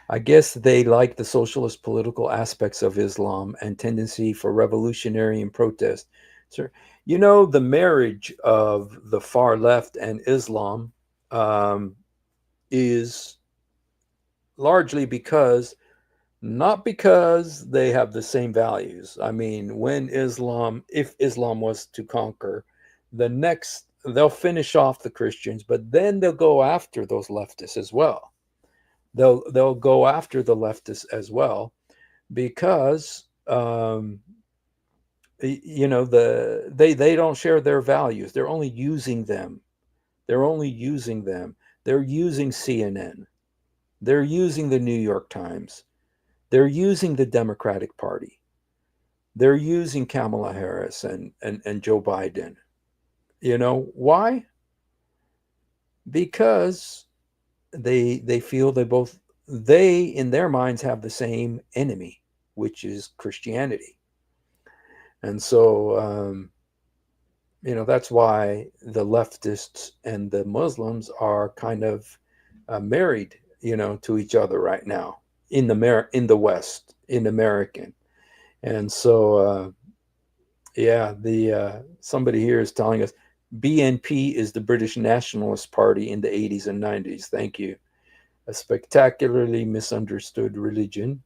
A: I guess they like the socialist political aspects of Islam and tendency for revolutionary and protest. So, you know, the marriage of the far left and Islam is largely not because they have the same values. I mean, if Islam was to conquer, they'll finish off the Christians, but then they'll go after those leftists as well. They'll go after the leftists as well, because you know, they don't share their values. They're only using them. They're using CNN. They're using the New York Times. They're using the Democratic Party. They're using Kamala Harris and Joe Biden. You know why? Because they feel they in their minds have the same enemy, which is Christianity. And so you know, that's why the leftists and the Muslims are kind of married, you know, to each other right now in the West, in American. And so yeah, somebody here is telling us BNP is the British Nationalist Party in the 80s and 90s. Thank you. A spectacularly misunderstood religion.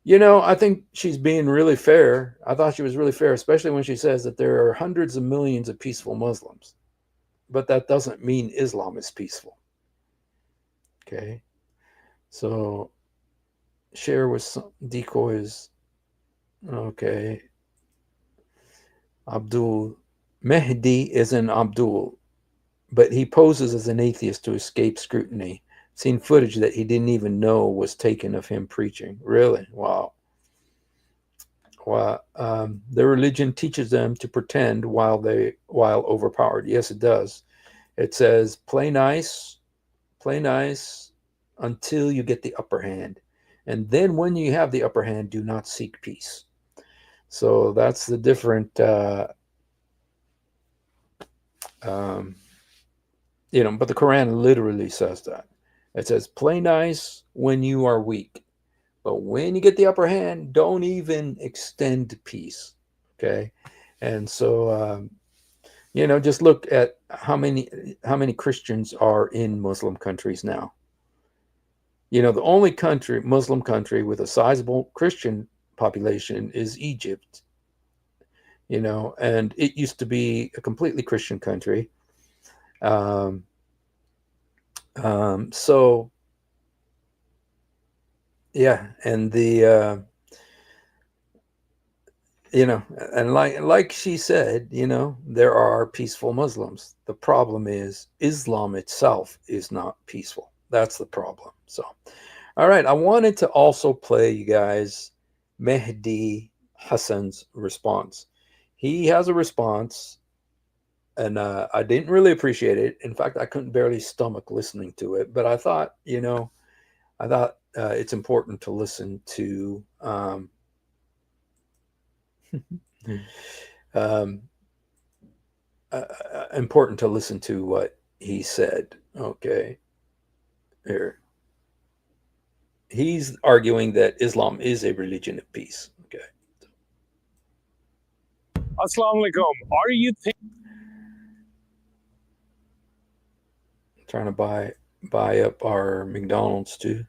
A: You know, I think she's being really fair. I thought she was really fair, especially when she says that there are hundreds of millions of peaceful Muslims. But that doesn't mean Islam is peaceful. Okay. So share with some decoys. Okay. Abdul Mehdi isn't Abdul, but he poses as an atheist to escape scrutiny. Seen footage that he didn't even know was taken of him preaching. Really? Wow. Well, their religion teaches them to pretend while overpowered. Yes, it does. It says, play nice until you get the upper hand. And then when you have the upper hand, do not seek peace. So that's the different, you know, but the Quran literally says that. It says, play nice when you are weak. But when you get the upper hand, don't even extend peace. Okay. And so, you know, just look at how many Christians are in Muslim countries now. You know, the only Muslim country with a sizable Christian population is Egypt. You know, and it used to be a completely Christian country. So yeah, and the you know, and like she said, you know, there are peaceful Muslims. The problem is Islam itself is not peaceful. That's the problem. So, All right, I wanted to also play you guys Mehdi Hassan's response. He has a response, and I didn't really appreciate it. In fact, I couldn't barely stomach listening to it. But I thought, it's important to listen to. Important to listen to what he said. Okay, here. He's arguing that Islam is a religion of peace. Okay.
G: Assalamu alaikum. Are you
A: Trying to buy up our McDonald's too.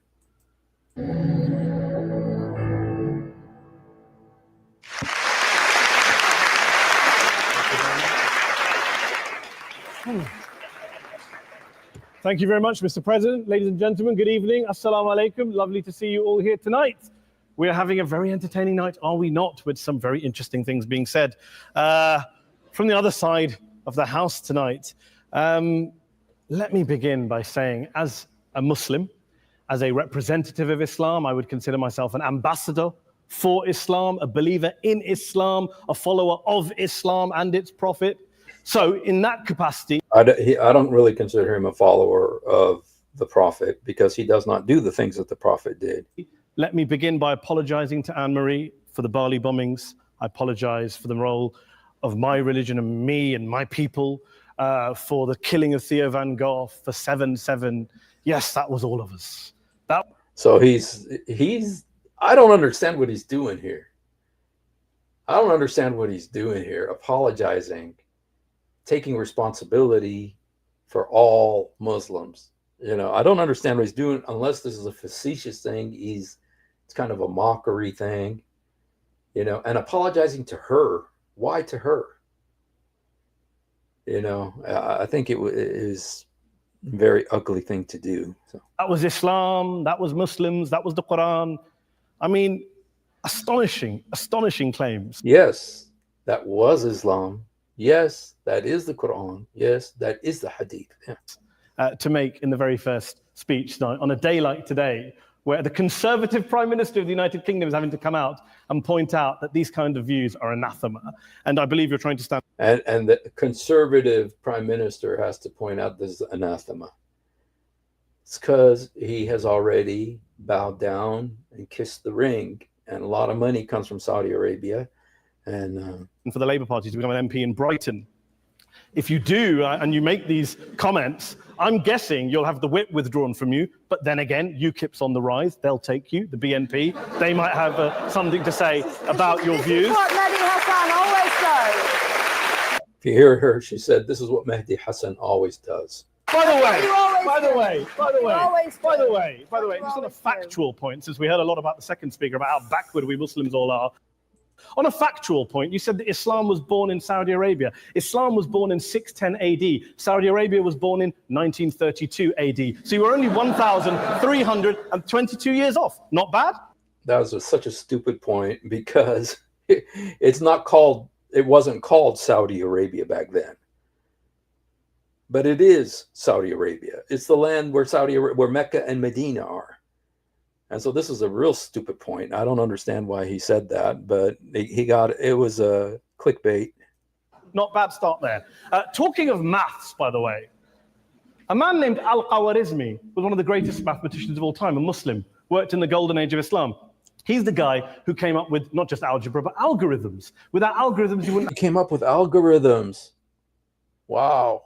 G: Thank you very much, Mr. President. Ladies and gentlemen, good evening. Assalamu alaikum. Lovely to see you all here tonight. We're having a very entertaining night, are we not, with some very interesting things being said. From the other side of the house tonight, let me begin by saying, as a Muslim, as a representative of Islam, I would consider myself an ambassador for Islam, a believer in Islam, a follower of Islam and its prophet. So in that capacity,
A: I don't really consider him a follower of the prophet because he does not do the things that the prophet did.
G: Let me begin by apologizing to Anne-Marie for the Bali bombings. I apologize for the role of my religion and me and my people, for the killing of Theo van Gogh, for 7/7. Yes, that was all of us.
A: So he's I don't understand what he's doing here. I don't understand what he's doing here, apologizing, taking responsibility for all Muslims. I don't understand what he's doing unless this is a facetious thing. It's kind of a mockery thing, and apologizing to her. Why to her? I think it is a very ugly thing to do. So.
G: That was Islam, that was Muslims, that was the Quran. I mean, astonishing claims.
A: Yes, that was Islam. Yes, that is the Quran. Yes, that is the Hadith. Yeah.
G: To make in the very first speech on a day like today, where the conservative Prime Minister of the United Kingdom is having to come out and point out that these kind of views are anathema. And I believe you're trying to stand...
A: And the conservative Prime Minister has to point out this is anathema. It's because he has already bowed down and kissed the ring. And a lot of money comes from Saudi Arabia. And
G: for the Labour Party to become an MP in Brighton. If you do, and you make these comments, I'm guessing you'll have the whip withdrawn from you. But then again, UKIP's on the rise. They'll take you, the BNP. They might have something to say about your views.
E: This is what Mehdi Hassan always does.
A: if you hear her, she said, this is what Mehdi Hassan always does.
G: By the way, just on a factual point, since we heard a lot about the second speaker, about how backward we Muslims all are. On a factual point, you said that Islam was born in Saudi Arabia. Islam was born in 610 AD. Saudi Arabia was born in 1932 AD. So you were only 1,322 years off. Not bad?
A: That was such a stupid point because it wasn't called Saudi Arabia back then. But it is Saudi Arabia. It's the land where Mecca and Medina are. And so this is a real stupid point. I don't understand why he said that, but it was a clickbait.
G: Not bad start there. Talking of maths, by the way, a man named Al-Khwarizmi was one of the greatest mathematicians of all time, a Muslim, worked in the golden age of Islam. He's the guy who came up with not just algebra, but algorithms. Without algorithms, you wouldn't...
A: He came up with algorithms. Wow.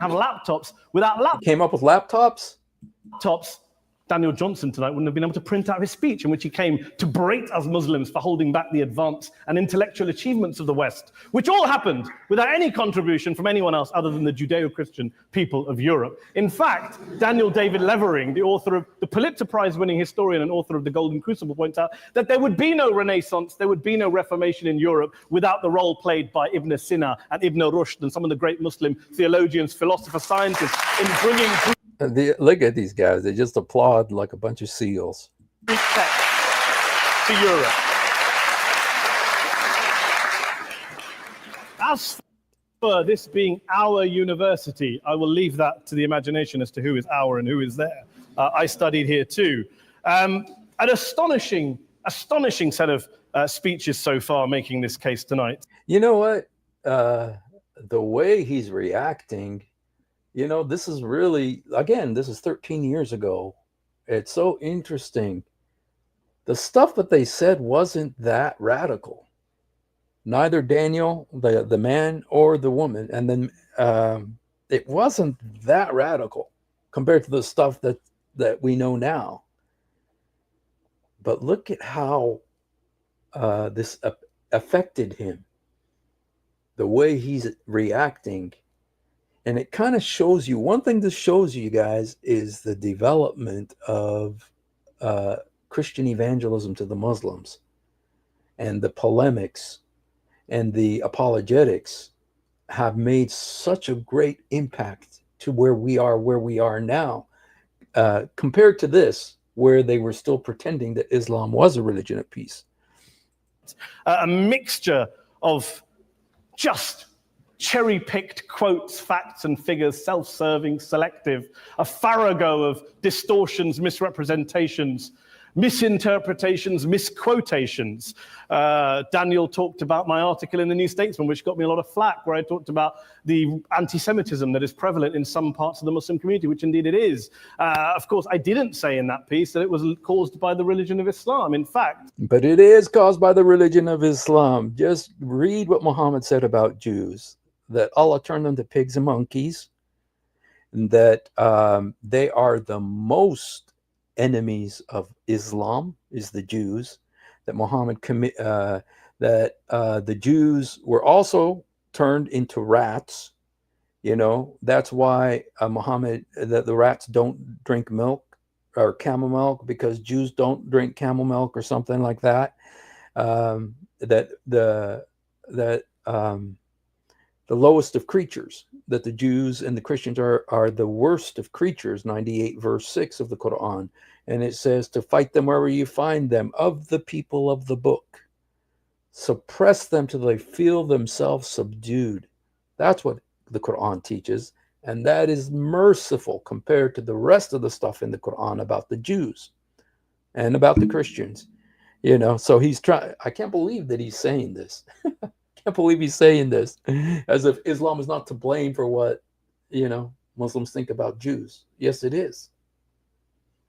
G: Have laptops. Without laptops...
A: Came up with laptops?
G: Daniel Johnson tonight wouldn't have been able to print out his speech in which he came to berate us Muslims for holding back the advance and intellectual achievements of the West, which all happened without any contribution from anyone else other than the Judeo-Christian people of Europe. In fact, Daniel David Levering, the author of the Pulitzer Prize-winning historian and author of The Golden Crucible, points out that there would be no Renaissance, there would be no Reformation in Europe without the role played by Ibn Sina and Ibn Rushd and some of the great Muslim theologians, philosophers, scientists in bringing...
A: Look at these guys. They just applaud like a bunch of seals.
G: Respect to Europe. As for this being our university, I will leave that to the imagination as to who is our and who is there. I studied here too. An astonishing set of speeches so far making this case tonight.
A: You know what? The way he's reacting, this is really, again, this is 13 years ago. It's so interesting. The stuff that they said wasn't that radical. Neither Daniel, the man, or the woman, and then it wasn't that radical compared to the stuff that we know now. But look at how this affected him, the way he's reacting. And it kind of shows you, one thing this shows you guys is the development of Christian evangelism to the Muslims, and the polemics and the apologetics have made such a great impact to where we are now, compared to this, where they were still pretending that Islam was a religion of peace.
G: A mixture of just cherry-picked quotes, facts and figures, self-serving, selective, a farrago of distortions, misrepresentations, misinterpretations, misquotations. Daniel talked about my article in the New Statesman, which got me a lot of flack, where I talked about the anti-Semitism that is prevalent in some parts of the Muslim community, which indeed it is. Of course, I didn't say in that piece that it was caused by the religion of Islam. In fact,
A: but it is caused by the religion of Islam. Just read what Muhammad said about Jews, that Allah turned them to pigs and monkeys, and that they are the most enemies of Islam, is the Jews, that Muhammad that the Jews were also turned into rats. That's why Muhammad, that the rats don't drink milk or camel milk, because Jews don't drink camel milk or something like that. That the lowest of creatures, that the Jews and the Christians are the worst of creatures, 98 verse 6 of the Quran. And it says to fight them wherever you find them, of the people of the book. Suppress them till they feel themselves subdued. That's what the Quran teaches. And that is merciful compared to the rest of the stuff in the Quran about the Jews and about the Christians. So he's trying, I can't believe that he's saying this. Can't believe he's saying this, as if Islam is not to blame for what Muslims think about Jews. Yes, it is.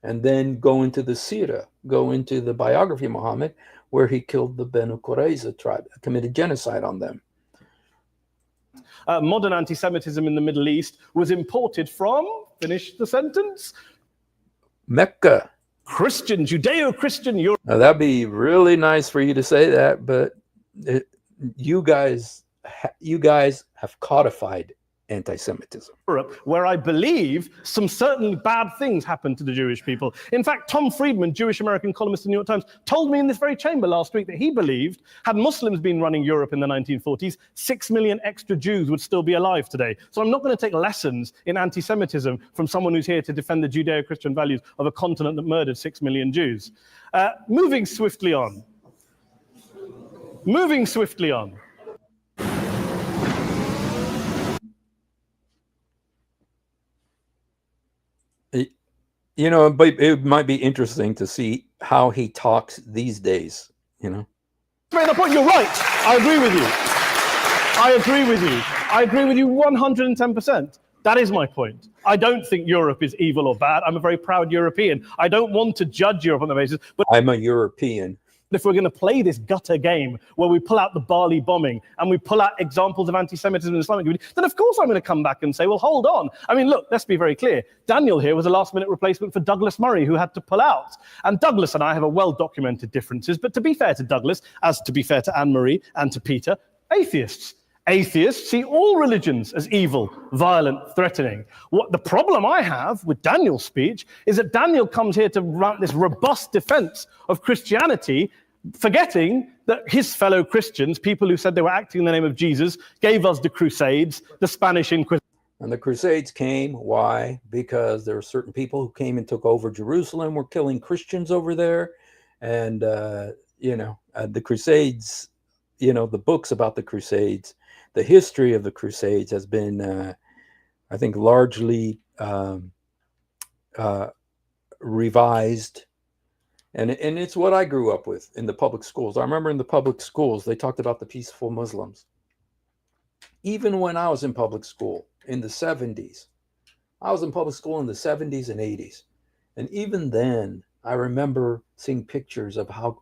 A: And then go into the Sirah, go into the biography of Muhammad, where he killed the Banu Qurayza tribe, committed genocide on them.
G: Modern anti-Semitism in the Middle East was imported from, finish the sentence,
A: Mecca.
G: Christian, Judeo-Christian Europe.
A: Now, that'd be really nice for you to say that, but you guys have codified anti-Semitism.
G: Where I believe some certainly bad things happened to the Jewish people. In fact, Tom Friedman, Jewish-American columnist in the New York Times, told me in this very chamber last week that he believed, had Muslims been running Europe in the 1940s, 6 million extra Jews would still be alive today. So I'm not going to take lessons in anti-Semitism from someone who's here to defend the Judeo-Christian values of a continent that murdered 6 million Jews. Moving swiftly on.
A: But it might be interesting to see how he talks these days, Made
G: the point, you're right. I agree with you 110%. That is my point. I don't think Europe is evil or bad. I'm a very proud European. I don't want to judge Europe on the basis, but
A: I'm a European.
G: If we're going to play this gutter game where we pull out the Bali bombing and we pull out examples of anti-Semitism in the Islamic community, then of course I'm going to come back and say, well, hold on. I mean, look, let's be very clear. Daniel here was a last-minute replacement for Douglas Murray, who had to pull out. And Douglas and I have a well-documented differences, but to be fair to Douglas, as to be fair to Anne-Marie and to Peter, atheists. Atheists see all religions as evil, violent, threatening. What the problem I have with Daniel's speech is that Daniel comes here to run this robust defense of Christianity, forgetting that his fellow Christians, people who said they were acting in the name of Jesus, gave us the Crusades, the Spanish Inquisition.
A: And the Crusades came, why? Because there were certain people who came and took over Jerusalem, were killing Christians over there. And, the Crusades, the books about the Crusades, the history of the Crusades has been, I think, largely revised. And it's what I grew up with in the public schools. I remember in the public schools, they talked about the peaceful Muslims. Even when I was in public school in the 70s, I was in public school in the 70s and 80s. And even then, I remember seeing pictures of how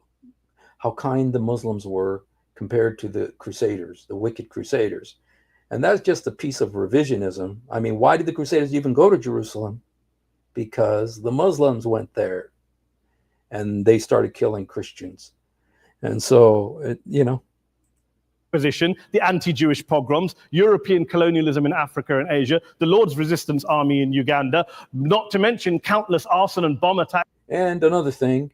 A: kind the Muslims were compared to the Crusaders, the wicked Crusaders. And that's just a piece of revisionism. I mean, why did the Crusaders even go to Jerusalem? Because the Muslims went there and they started killing Christians. And so,
G: Position, the anti-Jewish pogroms, European colonialism in Africa and Asia, the Lord's Resistance Army in Uganda, not to mention countless arson and bomb attacks.
A: And another thing,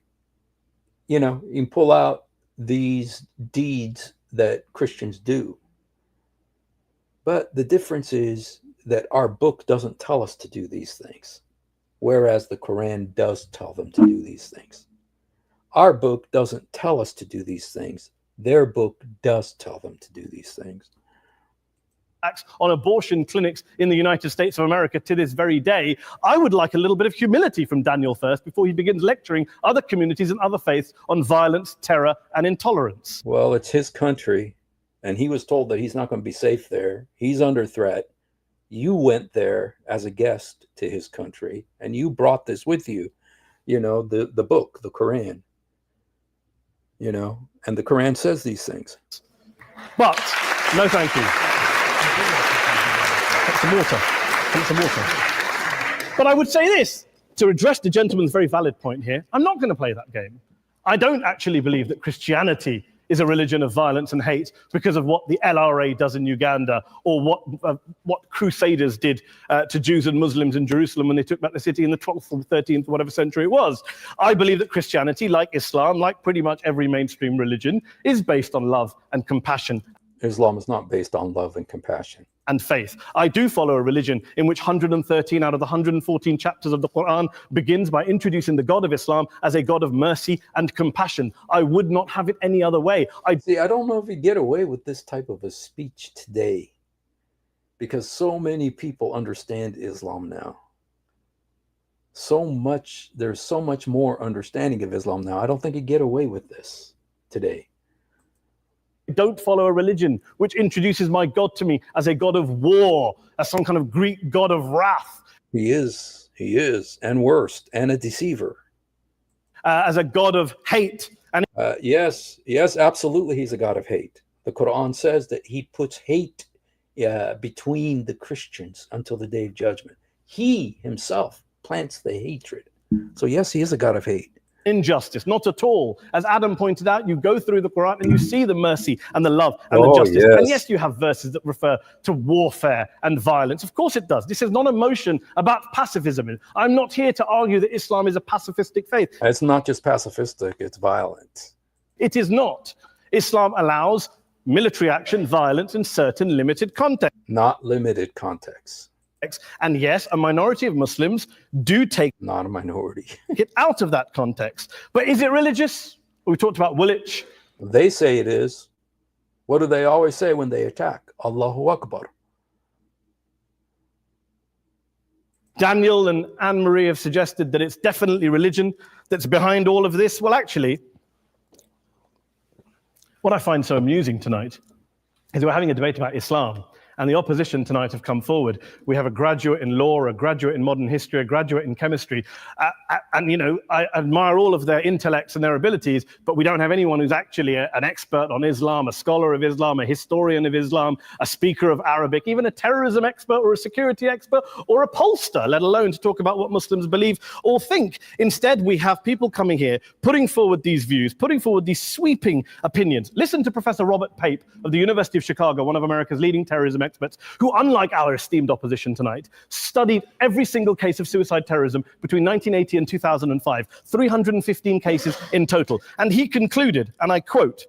A: you can pull out these deeds that Christians do. But the difference is that our book doesn't tell us to do these things, whereas the Quran does tell them to do these things. Our book doesn't tell us to do these things. Their book does tell them to do these things.
G: On abortion clinics in the United States of America to this very day, I would like a little bit of humility from Daniel first before he begins lecturing other communities and other faiths on violence, terror, and intolerance.
A: Well, it's his country, and he was told that he's not going to be safe there. He's under threat. You went there as a guest to his country, and you brought this with you, the book, the Quran, and the Quran says these things.
G: But, no thank you. Take some water. But I would say this, to address the gentleman's very valid point here, I'm not going to play that game. I don't actually believe that Christianity is a religion of violence and hate because of what the LRA does in Uganda or what Crusaders did to Jews and Muslims in Jerusalem when they took back the city in the 12th or 13th, whatever century it was. I believe that Christianity, like Islam, like pretty much every mainstream religion, is based on love and compassion.
A: Islam is not based on love and compassion.
G: And faith. I do follow a religion in which 113 out of the 114 chapters of the Quran begins by introducing the God of Islam as a God of mercy and compassion. I would not have it any other way.
A: I don't know if you get away with this type of a speech today because so many people understand Islam now. There's so much more understanding of Islam now. I don't think you get away with this today.
G: Don't follow a religion which introduces my God to me as a God of war, as some kind of Greek God of wrath.
A: He is, and worst, and a deceiver.
G: As a God of hate. And
A: yes, absolutely, he's a God of hate. The Quran says that he puts hate between the Christians until the day of judgment. He himself plants the hatred. So yes, he is a God of hate.
G: Injustice, not at all. As Adam pointed out, you go through the Quran and you see the mercy and the love and the justice.
A: Yes.
G: And yes, you have verses that refer to warfare and violence. Of course it does. This is not a motion about pacifism. I'm not here to argue that Islam is a pacifistic faith.
A: It's not just pacifistic, it's violent.
G: It is not. Islam allows military action, violence in certain limited contexts.
A: Not limited contexts.
G: And yes, a minority of Muslims do take
A: not a minority
G: it out of that context. But is it religious? We talked about Woolwich.
A: They say it is. What do they always say when they attack? Allahu Akbar.
G: Daniel and Anne-Marie have suggested that it's definitely religion that's behind all of this. Well, actually, what I find so amusing tonight is we're having a debate about Islam. And the opposition tonight have come forward. We have a graduate in law, a graduate in modern history, a graduate in chemistry. And, I admire all of their intellects and their abilities, but we don't have anyone who's actually an expert on Islam, a scholar of Islam, a historian of Islam, a speaker of Arabic, even a terrorism expert or a security expert or a pollster, let alone to talk about what Muslims believe or think. Instead, we have people coming here, putting forward these views, putting forward these sweeping opinions. Listen to Professor Robert Pape of the University of Chicago, one of America's leading terrorism experts, who, unlike our esteemed opposition tonight, studied every single case of suicide terrorism between 1980 and 2005, 315 cases in total. And he concluded, and I quote,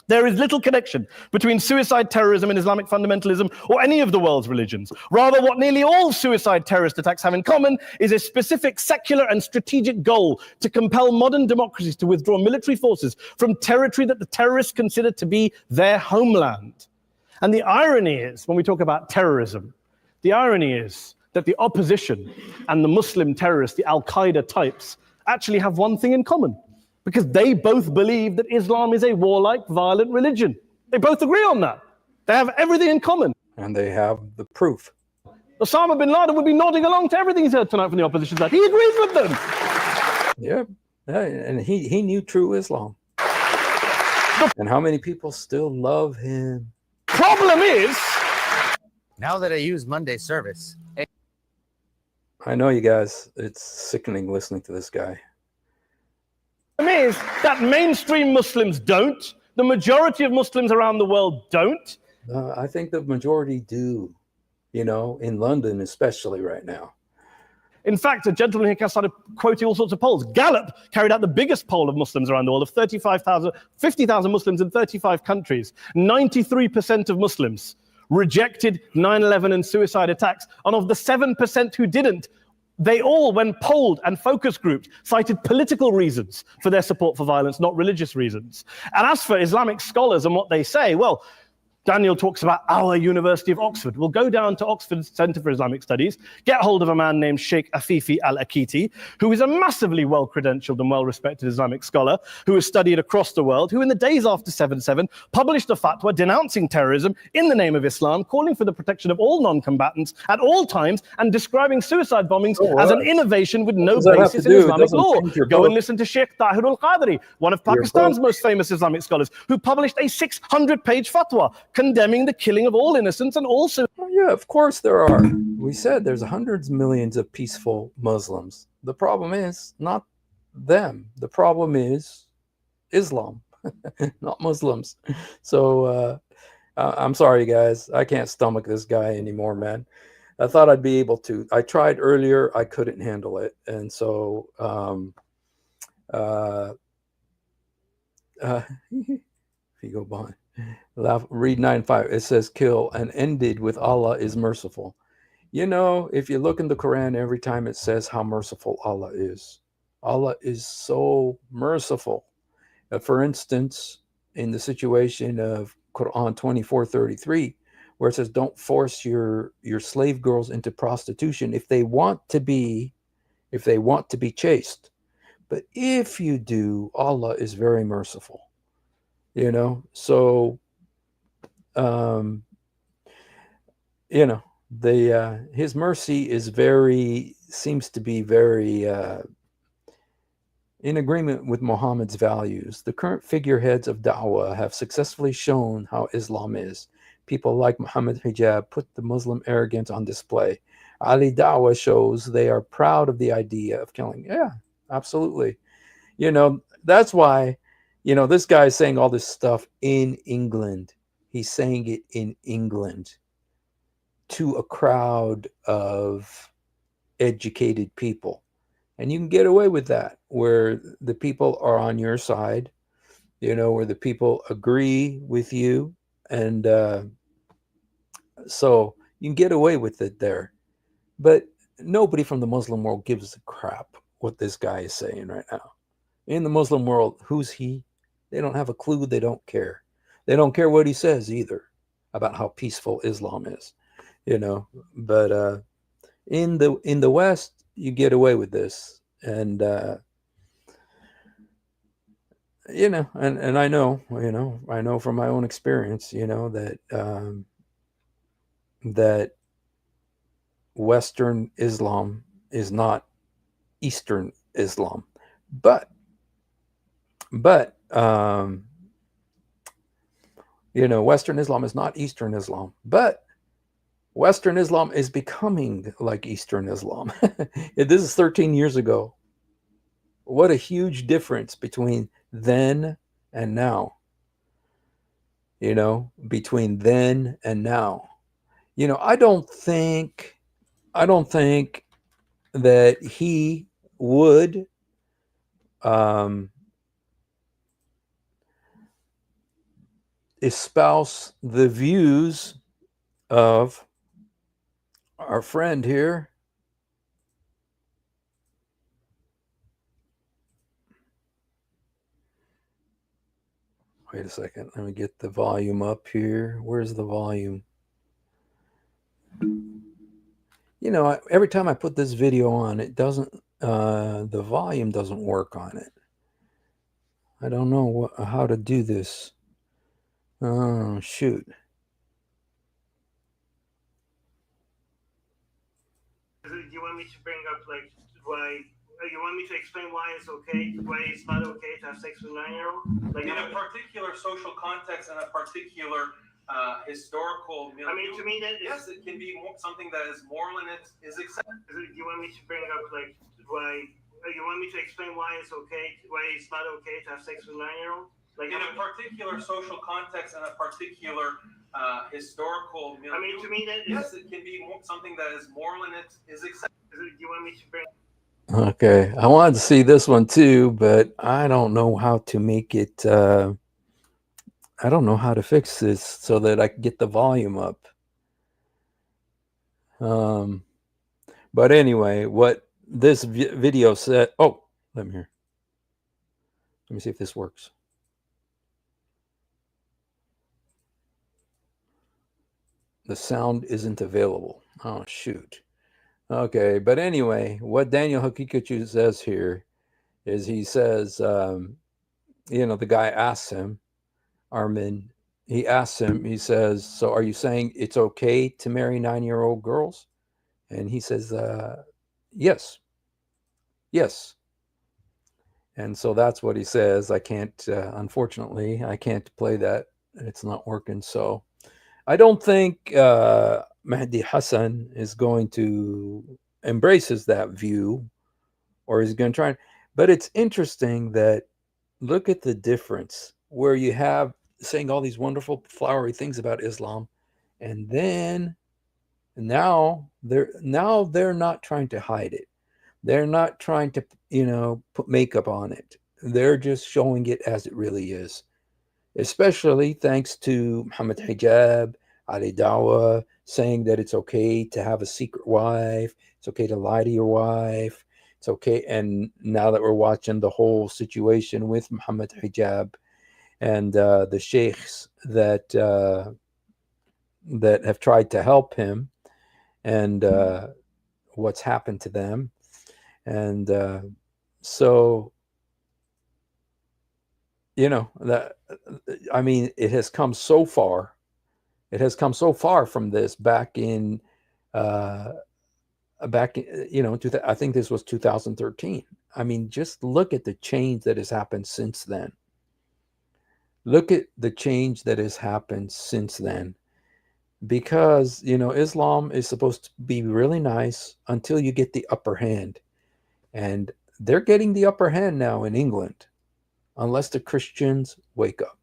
G: "There is little connection between suicide terrorism and Islamic fundamentalism or any of the world's religions. Rather, what nearly all suicide terrorist attacks have in common is a specific secular and strategic goal to compel modern democracies to withdraw military forces from territory that the terrorists consider to be their homeland." And the irony is, when we talk about terrorism, the irony is that the opposition and the Muslim terrorists, the Al-Qaeda types, actually have one thing in common, because they both believe that Islam is a warlike, violent religion. They both agree on that. They have everything in common.
A: And they have the proof.
G: Osama bin Laden would be nodding along to everything he's heard tonight from the opposition side. He agrees with them.
A: Yeah, and he knew true Islam. And how many people still love him?
G: Problem is,
H: Now that I use Monday service,
A: I know you guys, it's sickening listening to this guy.
G: is that mainstream Muslims don't. The majority of Muslims around the world don't.
A: I think the majority do, you know, in London especially right now.
G: In fact, a gentleman here started quoting all sorts of polls. Gallup carried out the biggest poll of Muslims around the world of 50,000 Muslims in 35 countries. 93% of Muslims rejected 9/11 and suicide attacks. And of the 7% who didn't, they all, when polled and focus grouped, cited political reasons for their support for violence, not religious reasons. And as for Islamic scholars and what they say, well, Daniel talks about our University of Oxford. We'll go down to Oxford Centre for Islamic Studies, get hold of a man named Sheikh Afifi Al-Akiti, who is a massively well-credentialed and well-respected Islamic scholar who has studied across the world, who in the days after 7/7 published a fatwa denouncing terrorism in the name of Islam, calling for the protection of all non-combatants at all times, and describing suicide bombings as an innovation with no basis in Islamic law. Go and listen to Sheikh Tahir Al-Qadri, one of Pakistan's most famous Islamic scholars, who published a 600-page fatwa condemning the killing of all innocents and also...
A: Oh, yeah, of course there are. We said there's hundreds of millions of peaceful Muslims. The problem is not them. The problem is Islam, not Muslims. So I'm sorry, guys. I can't stomach this guy anymore, man. I thought I'd be able to. I tried earlier. I couldn't handle it. And so if you go by. Read 9:5. It says kill and ended with Allah is merciful. You know, if you look in the Quran, every time it says how merciful Allah is. Allah is so merciful. For instance, in the situation of Quran 24:33, where it says don't force your slave girls into prostitution if they want to be chaste. But if you do, Allah is very merciful. You know, so you know, his mercy is seems to be very in agreement with Muhammad's values. The current figureheads of Da'wah have successfully shown how Islam is. People like Muhammad Hijab put the Muslim arrogance on display. Ali Da'wah shows they are proud of the idea of killing. Yeah, absolutely. You know, that's why, you know, this guy is saying all this stuff in England. He's saying it in England to a crowd of educated people. And you can get away with that, where the people are on your side, you know, where the people agree with you. And so you can get away with it there. But nobody from the Muslim world gives a crap what this guy is saying right now. In the Muslim world, who's he? They don't have a clue. They don't care. They don't care what he says either about how peaceful Islam is, you know. But in the West, you get away with this, and you know, and I know, you know, I know from my own experience, you know, that that Western Islam is not Eastern Islam, but you know, Western Islam is not Eastern Islam, but Western Islam is becoming like Eastern Islam. This is 13 years ago. What a huge difference between then and now. You know, between then and now. You know, I don't think that he would espouse the views of our friend here. Wait a second. Let me get the volume up here. Where's the volume? You know, every time I put this video on, it doesn't, the volume doesn't work on it. I don't know how to do this. Oh, shoot.
I: Do you want me to bring up, like, why? You want me to explain why it's okay, why it's not okay to have sex with a 9-year-old? Like,
J: in a particular social context and a particular historical milieu.
I: I mean, to me, that
J: yes, it can be something that is moral and it is acceptable.
I: Do you want me to bring up, like, why? You want me to explain why it's okay, why it's not okay to have sex with a 9-year-old? Like,
J: in a particular social context and a particular historical milieu.
I: I mean, to me, that
J: yes, it can be something that is moral and it is acceptable.
I: Do you want me to bring?
A: Okay, I wanted to see this one too, but I don't know how to make it. I don't know how to fix this so that I can get the volume up. But anyway, what this video said. Oh, let me hear. Let me see if this works. The sound isn't available. Oh, shoot. Okay, but anyway, what Daniel Hakikachu says here is he says, you know, the guy asks him, Armin, he asks him, he says, so are you saying it's okay to marry 9-year-old girls? And he says, yes. Yes. And so that's what he says. I can't, unfortunately, I can't play that. It's not working. So I don't think Mahdi Hassan is going to embraces that view, or is going to try. But it's interesting that look at the difference where you have saying all these wonderful flowery things about Islam, and then now they're not trying to hide it. They're not trying to, you know, put makeup on it. They're just showing it as it really is. Especially thanks to Muhammad Hijab, Ali Dawa, saying that it's okay to have a secret wife, it's okay to lie to your wife, it's okay. And now that we're watching the whole situation with Muhammad Hijab and the sheikhs that that have tried to help him, and what's happened to them, and so you know that, I mean, it has come so far. It has come so far from this back in, you know, I think this was 2013. I mean, just look at the change that has happened since then. Look at the change that has happened since then. Because, you know, Islam is supposed to be really nice until you get the upper hand. And they're getting the upper hand now in England, unless the Christians wake up.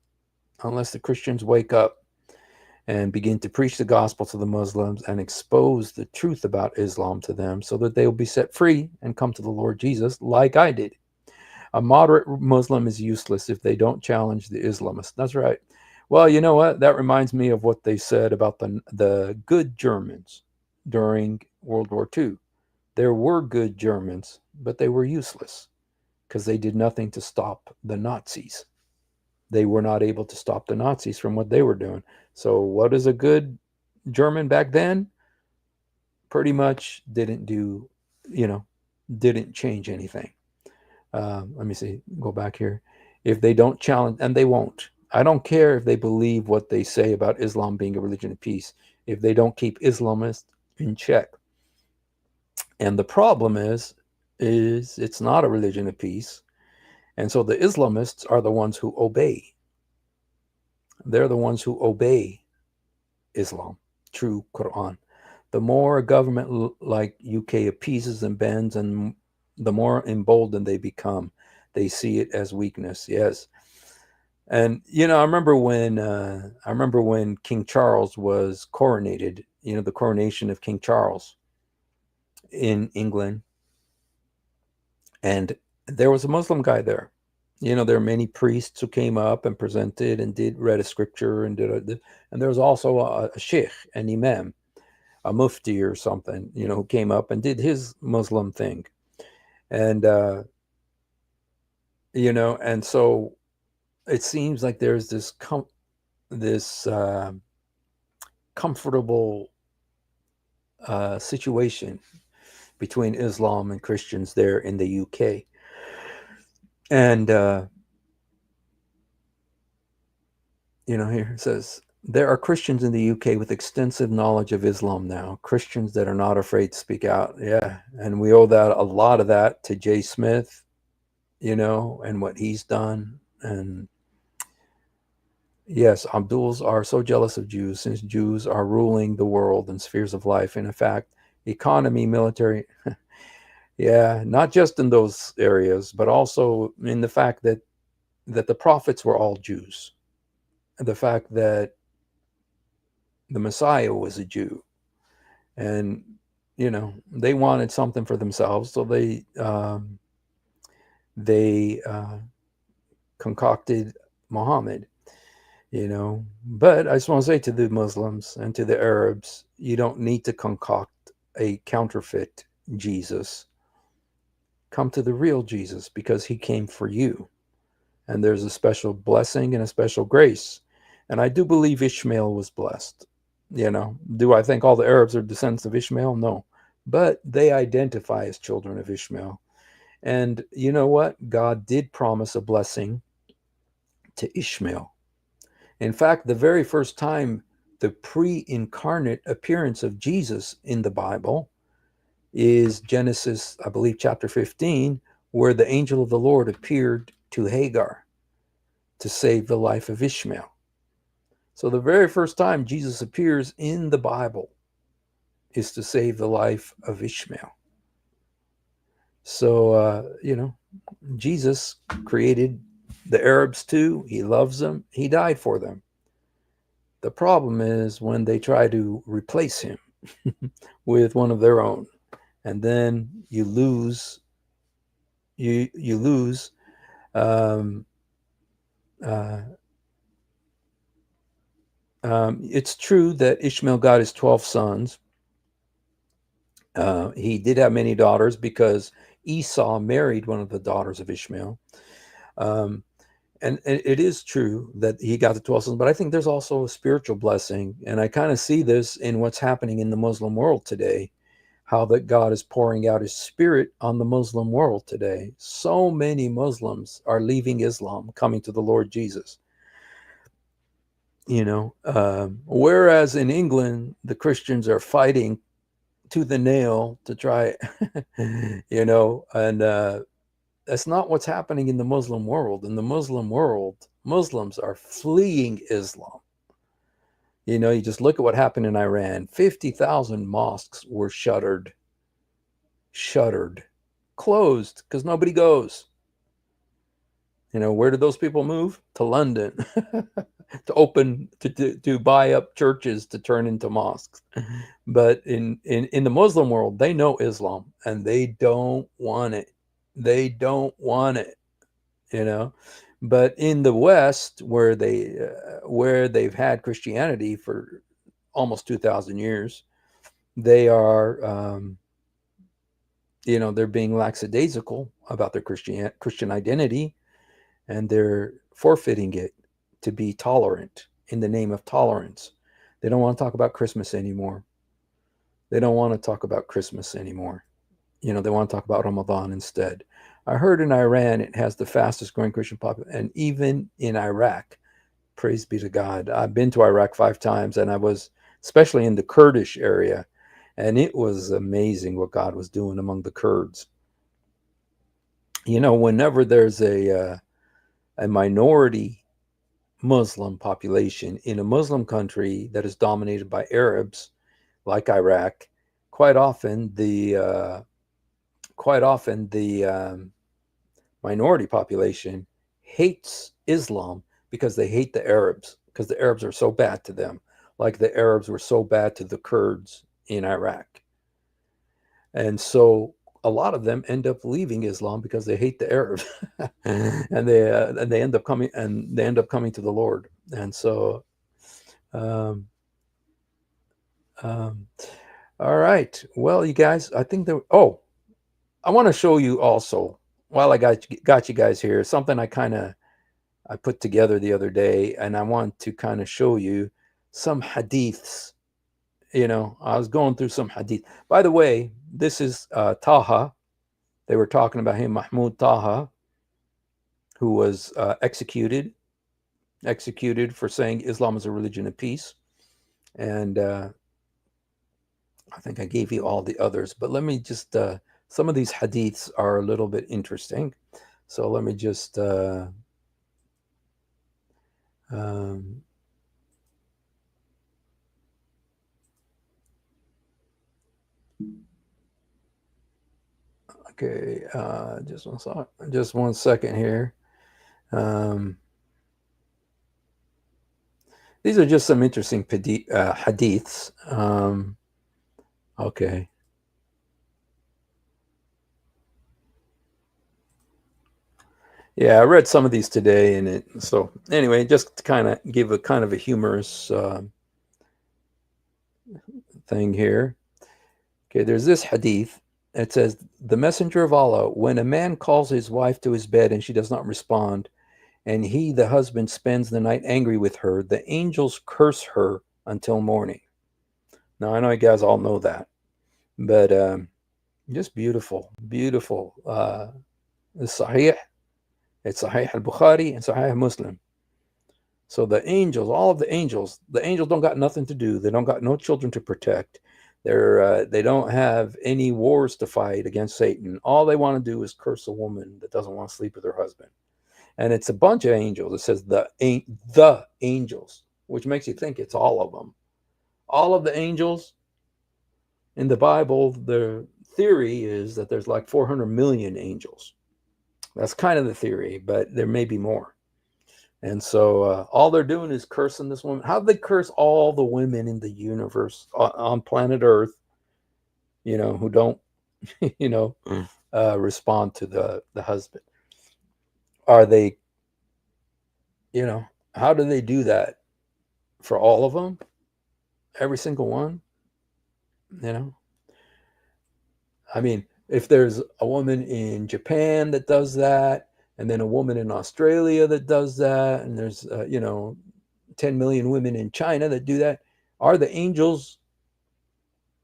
A: Unless the Christians wake up and begin to preach the gospel to the Muslims and expose the truth about Islam to them so that they will be set free and come to the Lord Jesus like I did. A moderate Muslim is useless if they don't challenge the Islamists. That's right. Well, you know what? That reminds me of what they said about the good Germans during World War II. There were good Germans, but they were useless because they did nothing to stop the Nazis. They were not able to stop the Nazis from what they were doing. So what is a good German back then? Pretty much didn't do, you know, didn't change anything. Let me see, go back here. If they don't challenge, and they won't. I don't care if they believe what they say about Islam being a religion of peace, if they don't keep Islamists in check. And the problem is it's not a religion of peace. And so the Islamists are the ones who obey. They're the ones who obey Islam, true Quran. The more a government like UK appeases and bends, and the more emboldened they become. They see it as weakness, yes. And, you know, I remember when King Charles was coronated, you know, the coronation of King Charles in England. And there was a Muslim guy there. You know, there are many priests who came up and presented and read a scripture and and there was also a sheikh, an imam, a mufti or something, you know, who came up and did his Muslim thing. And, you know, and so it seems like there's this comfortable situation between Islam and Christians there in the UK. And, here it says, there are Christians in the UK with extensive knowledge of Islam now, Christians that are not afraid to speak out. Yeah. And we owe a lot of that to Jay Smith, and what he's done. And yes, Abduls are so jealous of Jews since Jews are ruling the world in spheres of life. And in fact, economy, military, yeah, not just in those areas, but also in the fact that the prophets were all Jews. And the fact that the Messiah was a Jew. And, they wanted something for themselves. So they concocted Muhammad. But I just want to say to the Muslims and to the Arabs, you don't need to concoct a counterfeit Jesus. Come to the real Jesus, because he came for you. And there's a special blessing and a special grace. And I do believe Ishmael was blessed. Do I think all the Arabs are descendants of Ishmael? No. But they identify as children of Ishmael. And you know what? God did promise a blessing to Ishmael. In fact, the very first time the pre-incarnate appearance of Jesus in the Bible is Genesis, I believe, chapter 15, where the angel of the Lord appeared to Hagar to save the life of Ishmael. So the very first time Jesus appears in the Bible is to save the life of Ishmael. So, Jesus created the Arabs too. He loves them. He died for them. The problem is when they try to replace him with one of their own, and then you lose. It's true that Ishmael got his 12 sons. He did have many daughters because Esau married one of the daughters of Ishmael. And it is true that he got the 12 sons, but I think there's also a spiritual blessing. And I kind of see this in what's happening in the Muslim world today, how that God is pouring out his spirit on the Muslim world today. So many Muslims are leaving Islam, coming to the Lord Jesus. Whereas in England, the Christians are fighting to the nail to try, and that's not what's happening in the Muslim world. In the Muslim world, Muslims are fleeing Islam. You just look at what happened in Iran. 50,000 mosques were shuttered, closed, because nobody goes. Where did those people move? To London, to buy up churches to turn into mosques. But in the Muslim world, they know Islam and they don't want it. They don't want it, But in the West, where they've had Christianity for almost 2,000 years, they are, they're being lackadaisical about their Christian identity, and they're forfeiting it to be tolerant in the name of tolerance. They don't want to talk about Christmas anymore. They want to talk about Christmas anymore. They want to talk about Ramadan instead. I heard in Iran it has the fastest growing Christian population, and even in Iraq, praise be to God. I've been to Iraq 5 times, and I was especially in the Kurdish area, and it was amazing what God was doing among the Kurds. Whenever there's a minority Muslim population in a Muslim country that is dominated by Arabs, like Iraq, quite often the minority population hates Islam because they hate the Arabs, because the Arabs are so bad to them, like the Arabs were so bad to the Kurds in Iraq. And so a lot of them end up leaving Islam because they hate the Arabs, and they end up coming to the Lord. And so, all right. Well, you guys, I think that. Oh, I want to show you also, while I got you guys here, something I put together the other day, and I want to kind of show you some hadiths, you know, I was going through some hadith. By the way, this is Taha. They were talking about him, Mahmoud Taha, who was executed for saying Islam is a religion of peace. And I think I gave you all the others, but let me just, some of these hadiths are a little bit interesting. So let me just, okay, just one second here. These are just some interesting hadiths. Okay. Yeah, I read some of these today, and so anyway, just to kind of give a kind of a humorous thing here. Okay, there's this hadith. It says, the messenger of Allah, when a man calls his wife to his bed and she does not respond, and he, the husband, spends the night angry with her, the angels curse her until morning. Now, I know you guys all know that, but just beautiful, beautiful. It's Sahih. It's Sahih al-Bukhari and Sahih Muslim. So the angels, all of the angels don't got nothing to do. They don't got no children to protect. They don't have any wars to fight against Satan. All they want to do is curse a woman that doesn't want to sleep with her husband. And it's a bunch of angels. It says the angels, which makes you think it's all of them. All of the angels in the Bible, the theory is that there's like 400 million angels. That's kind of the theory, but there may be more. And so all they're doing is cursing this woman. How do they curse all the women in the universe on planet Earth, you know, who don't, you know, respond to the husband? Are they, you know, how do they do that for all of them? Every single one? You know? I mean, if there's a woman in Japan that does that, and then a woman in Australia that does that, and there's, you know, 10 million women in China that do that, are the angels,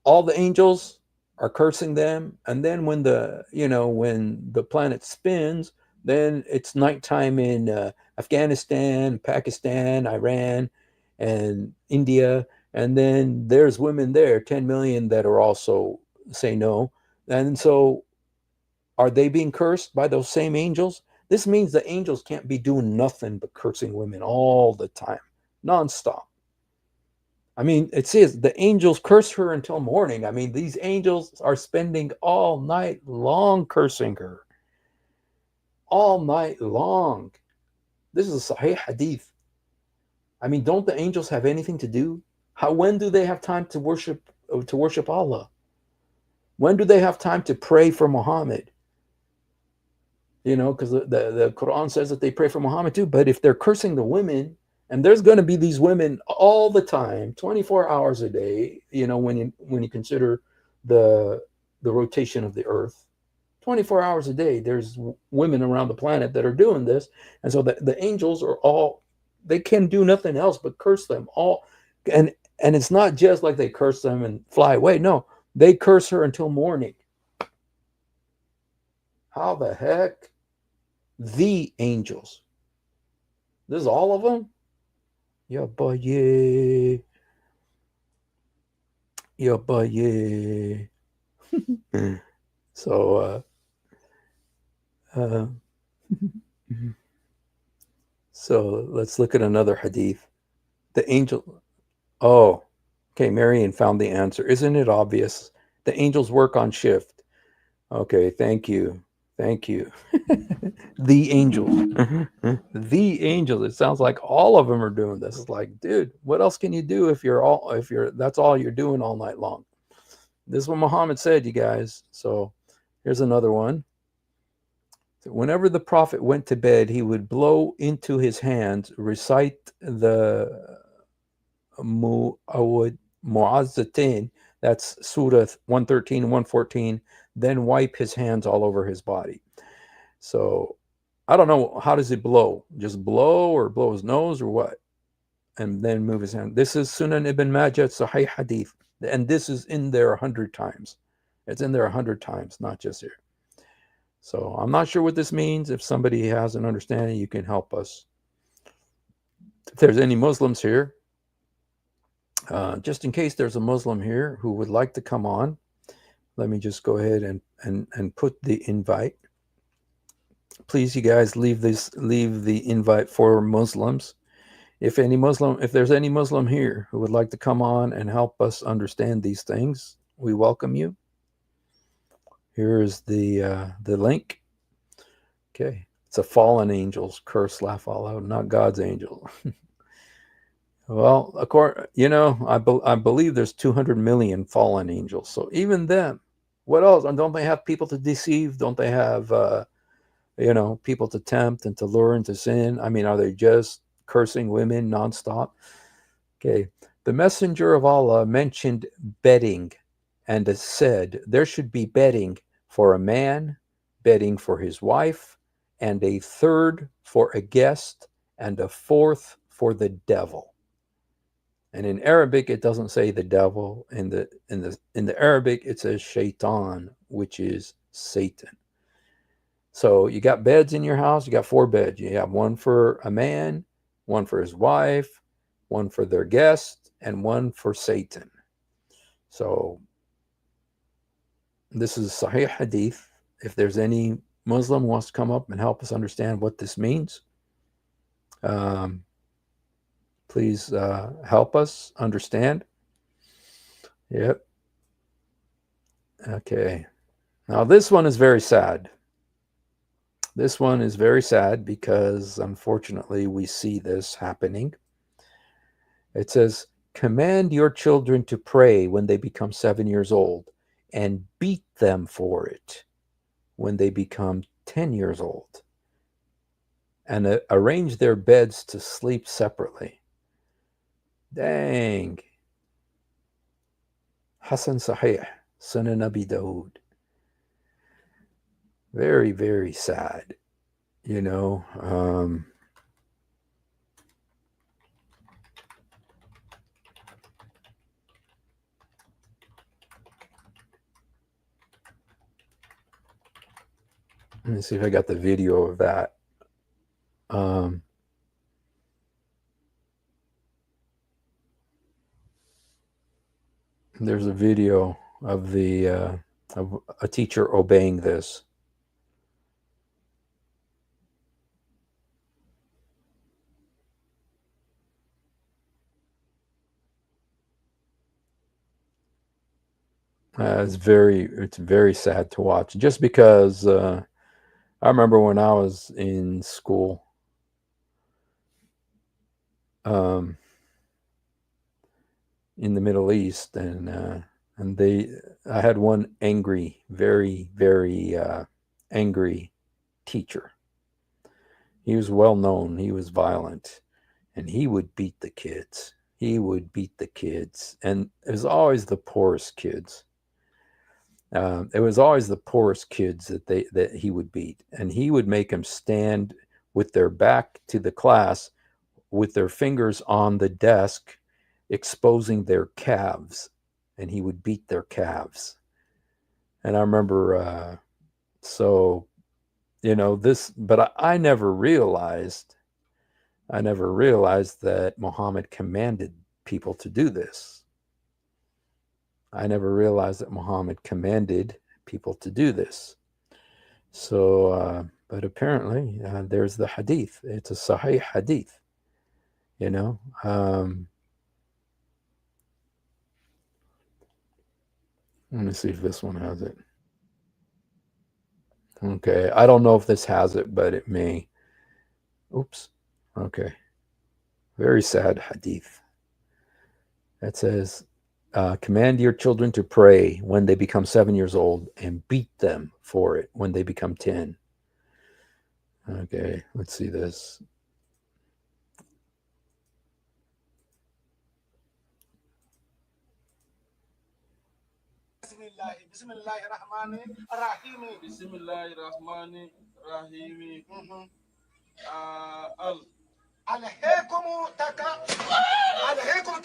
A: all the angels are cursing them? And then when the, you know, when the planet spins, then it's nighttime in Afghanistan, Pakistan, Iran, and India, and then there's women there, 10 million, that are also say no. And so are they being cursed by those same angels? This means the angels can't be doing nothing but cursing women all the time, nonstop. I mean, it says the angels curse her until morning. I mean, these angels are spending all night long cursing her. All night long. This is a Sahih hadith. I mean, don't the angels have anything to do? When do they have time to worship Allah? When do they have time to pray for Muhammad? You know, because the Quran says that they pray for Muhammad too. But if they're cursing the women, and there's going to be these women all the time, 24 hours a day, you know, when you consider the rotation of the earth, 24 hours a day, there's women around the planet that are doing this. And so the angels are all, they can do nothing else but curse them all. And it's not just like they curse them and fly away. No, they curse her until morning. How the heck? The angels. This is all of them? Yeah, but yeah. Yeah, but yeah. So, so let's look at another hadith. The angel. Oh, okay. Marion found the answer. Isn't it obvious? The angels work on shift. Okay, thank you. Thank you. The angels. The angels. It sounds like all of them are doing this. It's like, dude, what else can you do if that's all you're doing all night long? This is what Muhammad said, you guys. So here's another one. Whenever the Prophet went to bed, he would blow into his hands, recite the Mu'azzatain, that's Surah 113 and 114, then wipe his hands all over his body. So I don't know, how does it blow? Just blow, or blow his nose, or what? and then move his hand. This is Sunan Ibn Majah, Sahih Hadith. And this is in there 100 times. It's in there 100 times, not just here. So I'm not sure what this means. If somebody has an understanding, you can help us. If there's any Muslims here, just in case there's a Muslim here who would like to come on, let me just go ahead and put the invite. Please, you guys, leave the invite for Muslims. If there's any Muslim here who would like to come on and help us understand these things, we welcome you. Here is the link. Okay, it's a fallen angel's curse, laugh all out, not God's angel. Well, I believe there's 200 million fallen angels. So even them, what else? And don't they have people to deceive? Don't they have people to tempt and to lure into sin? I mean, are they just cursing women nonstop? Okay, the messenger of Allah mentioned bedding and said there should be bedding for a man, bedding for his wife, and a third for a guest, and a fourth for the devil. And in Arabic, it doesn't say the devil. In the Arabic, it says shaitan, which is Satan. So you got beds in your house. You got 4 beds. You have one for a man, one for his wife, one for their guest, and one for Satan. So this is Sahih Hadith. If there's any Muslim who wants to come up and help us understand what this means, please help us understand. Yep. Okay. Now this one is very sad. This one is very sad because unfortunately we see this happening. It says, command your children to pray when they become 7 years old and beat them for it when they become 10 years old, and arrange their beds to sleep separately. Dang. Hasan Sahih, Sunan Abi Dawood. Very, very sad. Let me see if I got the video of that. There's a video of of a teacher obeying this. It's very sad to watch. Just because I remember when I was in school, in the Middle East, and I had one angry, very, very angry teacher. He was well known. He was violent, and he would beat the kids. He would beat the kids, and it was always the poorest kids. It was always the poorest kids that he would beat, and he would make them stand with their back to the class, with their fingers on the desk, exposing their calves, and he would beat their calves. And I remember, this, but I never realized that Muhammad commanded people to do this. I never realized that Muhammad commanded people to do this. So, but apparently there's the hadith. It's a Sahih hadith, Let me see if this one has it. Okay, I don't know if this has it, but it may. Oops. Okay. Very sad hadith. That says, command your children to pray when they become 7 years old and beat them for it when they become 10. Okay, let's see this.
K: ألهيكم تكاثر هاتا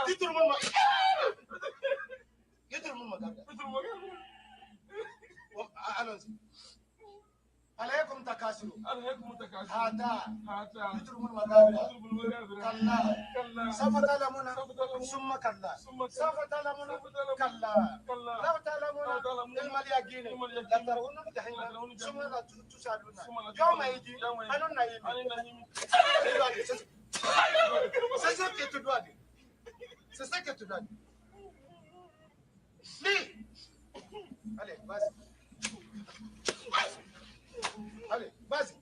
K: تدر من عليكم تكاثر هاتا تدر من مقابر كلا سوف تعلمون ثم كلا سوف تعلمون كلا لو تعلمون علم اليقين لترون الجحيم ثم لا تسألون يوم يجي أنا نايم C'est ça que tu dois dire. C'est ça que tu dois dire. Lis. Allez, vas-y. Allez, vas-y.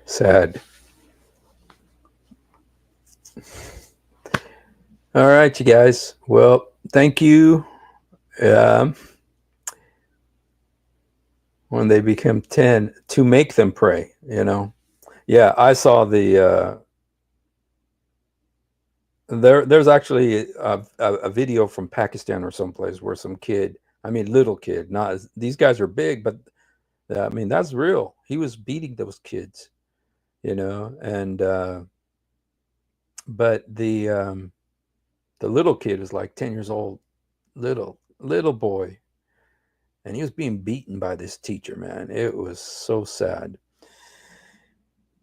A: Sad. All right, you guys. Well, thank you. When they become 10, to make them pray, you know. Yeah, I saw the there's actually a video from Pakistan or someplace where some kid, I mean little kid, not these guys are big, but I mean that's real. He was beating those kids, you know, and but the little kid is like 10 years old, little boy, and he was being beaten by this teacher, man. It was so sad.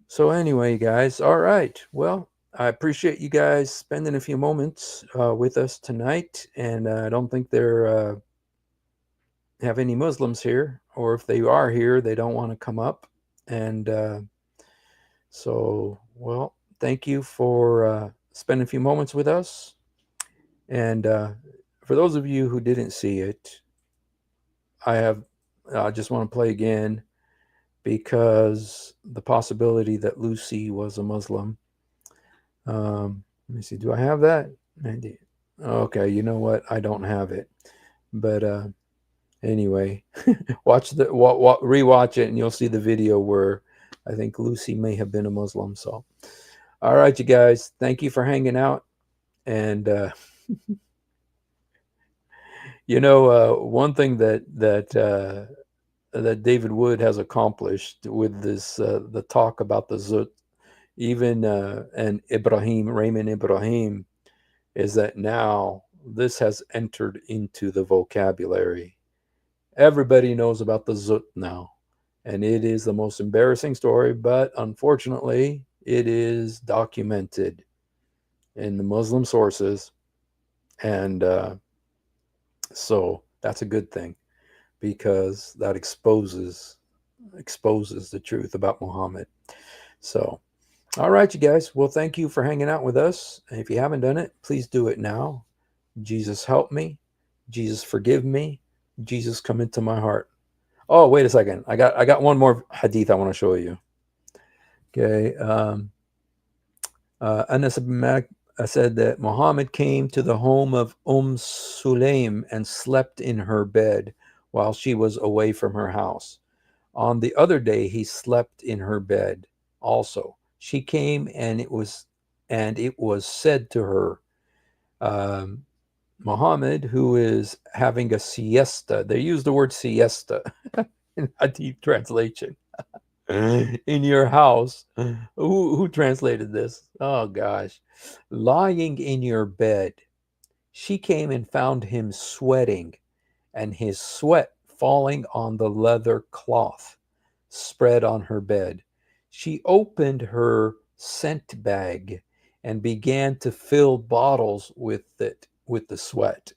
A: So anyway, guys, all right. Well, I appreciate you guys spending a few moments with us tonight, and I don't think they're have any Muslims here, or if they are here, they don't want to come up. And so, well, thank you for spending a few moments with us. And for those of you who didn't see it, I just want to play again because the possibility that Lucy was a Muslim. Let me see. Do I have that? Okay, you know what? I don't have it. But anyway, rewatch it, and you'll see the video where I think Lucy may have been a Muslim. So, all right, you guys. Thank you for hanging out. And you know, one thing that David Wood has accomplished with this the talk about the Zut, even and Raymond Ibrahim, is that now this has entered into the vocabulary. Everybody knows about the Zut now, and it is the most embarrassing story, but unfortunately it is documented in the Muslim sources, and so that's a good thing, because that exposes the truth about Muhammad. So, all right, you guys. Well, thank you for hanging out with us. And if you haven't done it, please do it now. Jesus, help me. Jesus, forgive me. Jesus, come into my heart. Oh, wait a second. I got one more hadith I want to show you. Okay. Anas ibn Malik said that Muhammad came to the home of Sulaim and slept in her bed while she was away from her house. On the other day, he slept in her bed also. She came, and it was said to her, Muhammad, who is having a siesta. They use the word siesta in Hadith translation. In your house. Who translated this? Oh gosh. Lying in your bed. She came and found him sweating, and his sweat falling on the leather cloth spread on her bed. She opened her scent bag and began to fill bottles with the sweat.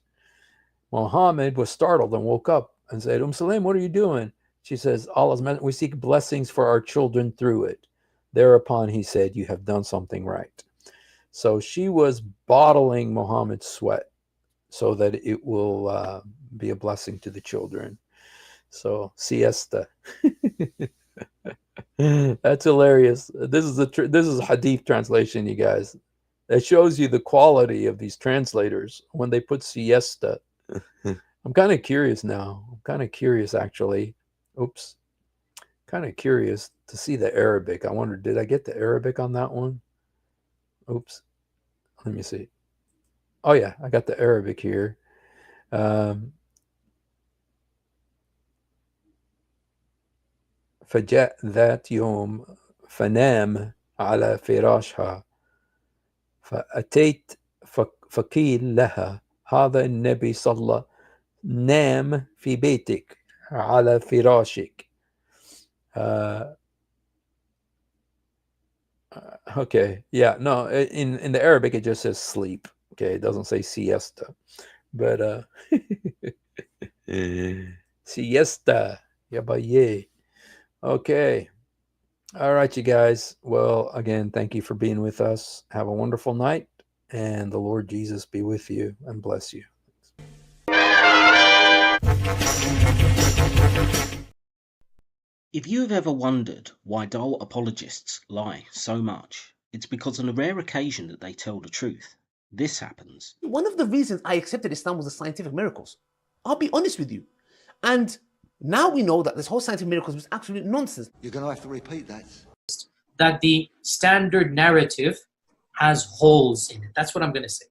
A: Muhammad was startled and woke up and said, Sulaim, what are you doing? She says, Allah's meant, we seek blessings for our children through it. Thereupon he said, you have done something right. So she was bottling Muhammad's sweat so that it will be a blessing to the children. So siesta. That's hilarious. This is a hadith translation, you guys. That shows you the quality of these translators when they put siesta. I'm kind of curious now. I'm kind of curious, actually. Oops. Kind of curious to see the Arabic. I wonder, did I get the Arabic on that one? Oops. Let me see. Oh yeah, I got the Arabic here. فجاء ذات يوم فنام على فراشها فأتيت فقيل لها هذا النبي صلى نام في بيتك على فراشك. Okay, yeah, no, in the Arabic it just says sleep. Okay, it doesn't say siesta, but siesta, yeah. Okay, all right, you guys. Well, again, thank you for being with us. Have a wonderful night, and the Lord Jesus be with you and bless you.
L: If you have ever wondered why dull apologists lie so much, it's because on a rare occasion that they tell the truth. This happens.
M: One of the reasons I accepted Islam was the scientific miracles. I'll be honest with you. And now we know that this whole scientific miracles was absolute nonsense.
N: You're going to have to repeat that.
O: That the standard narrative has holes in it. That's what I'm going to say.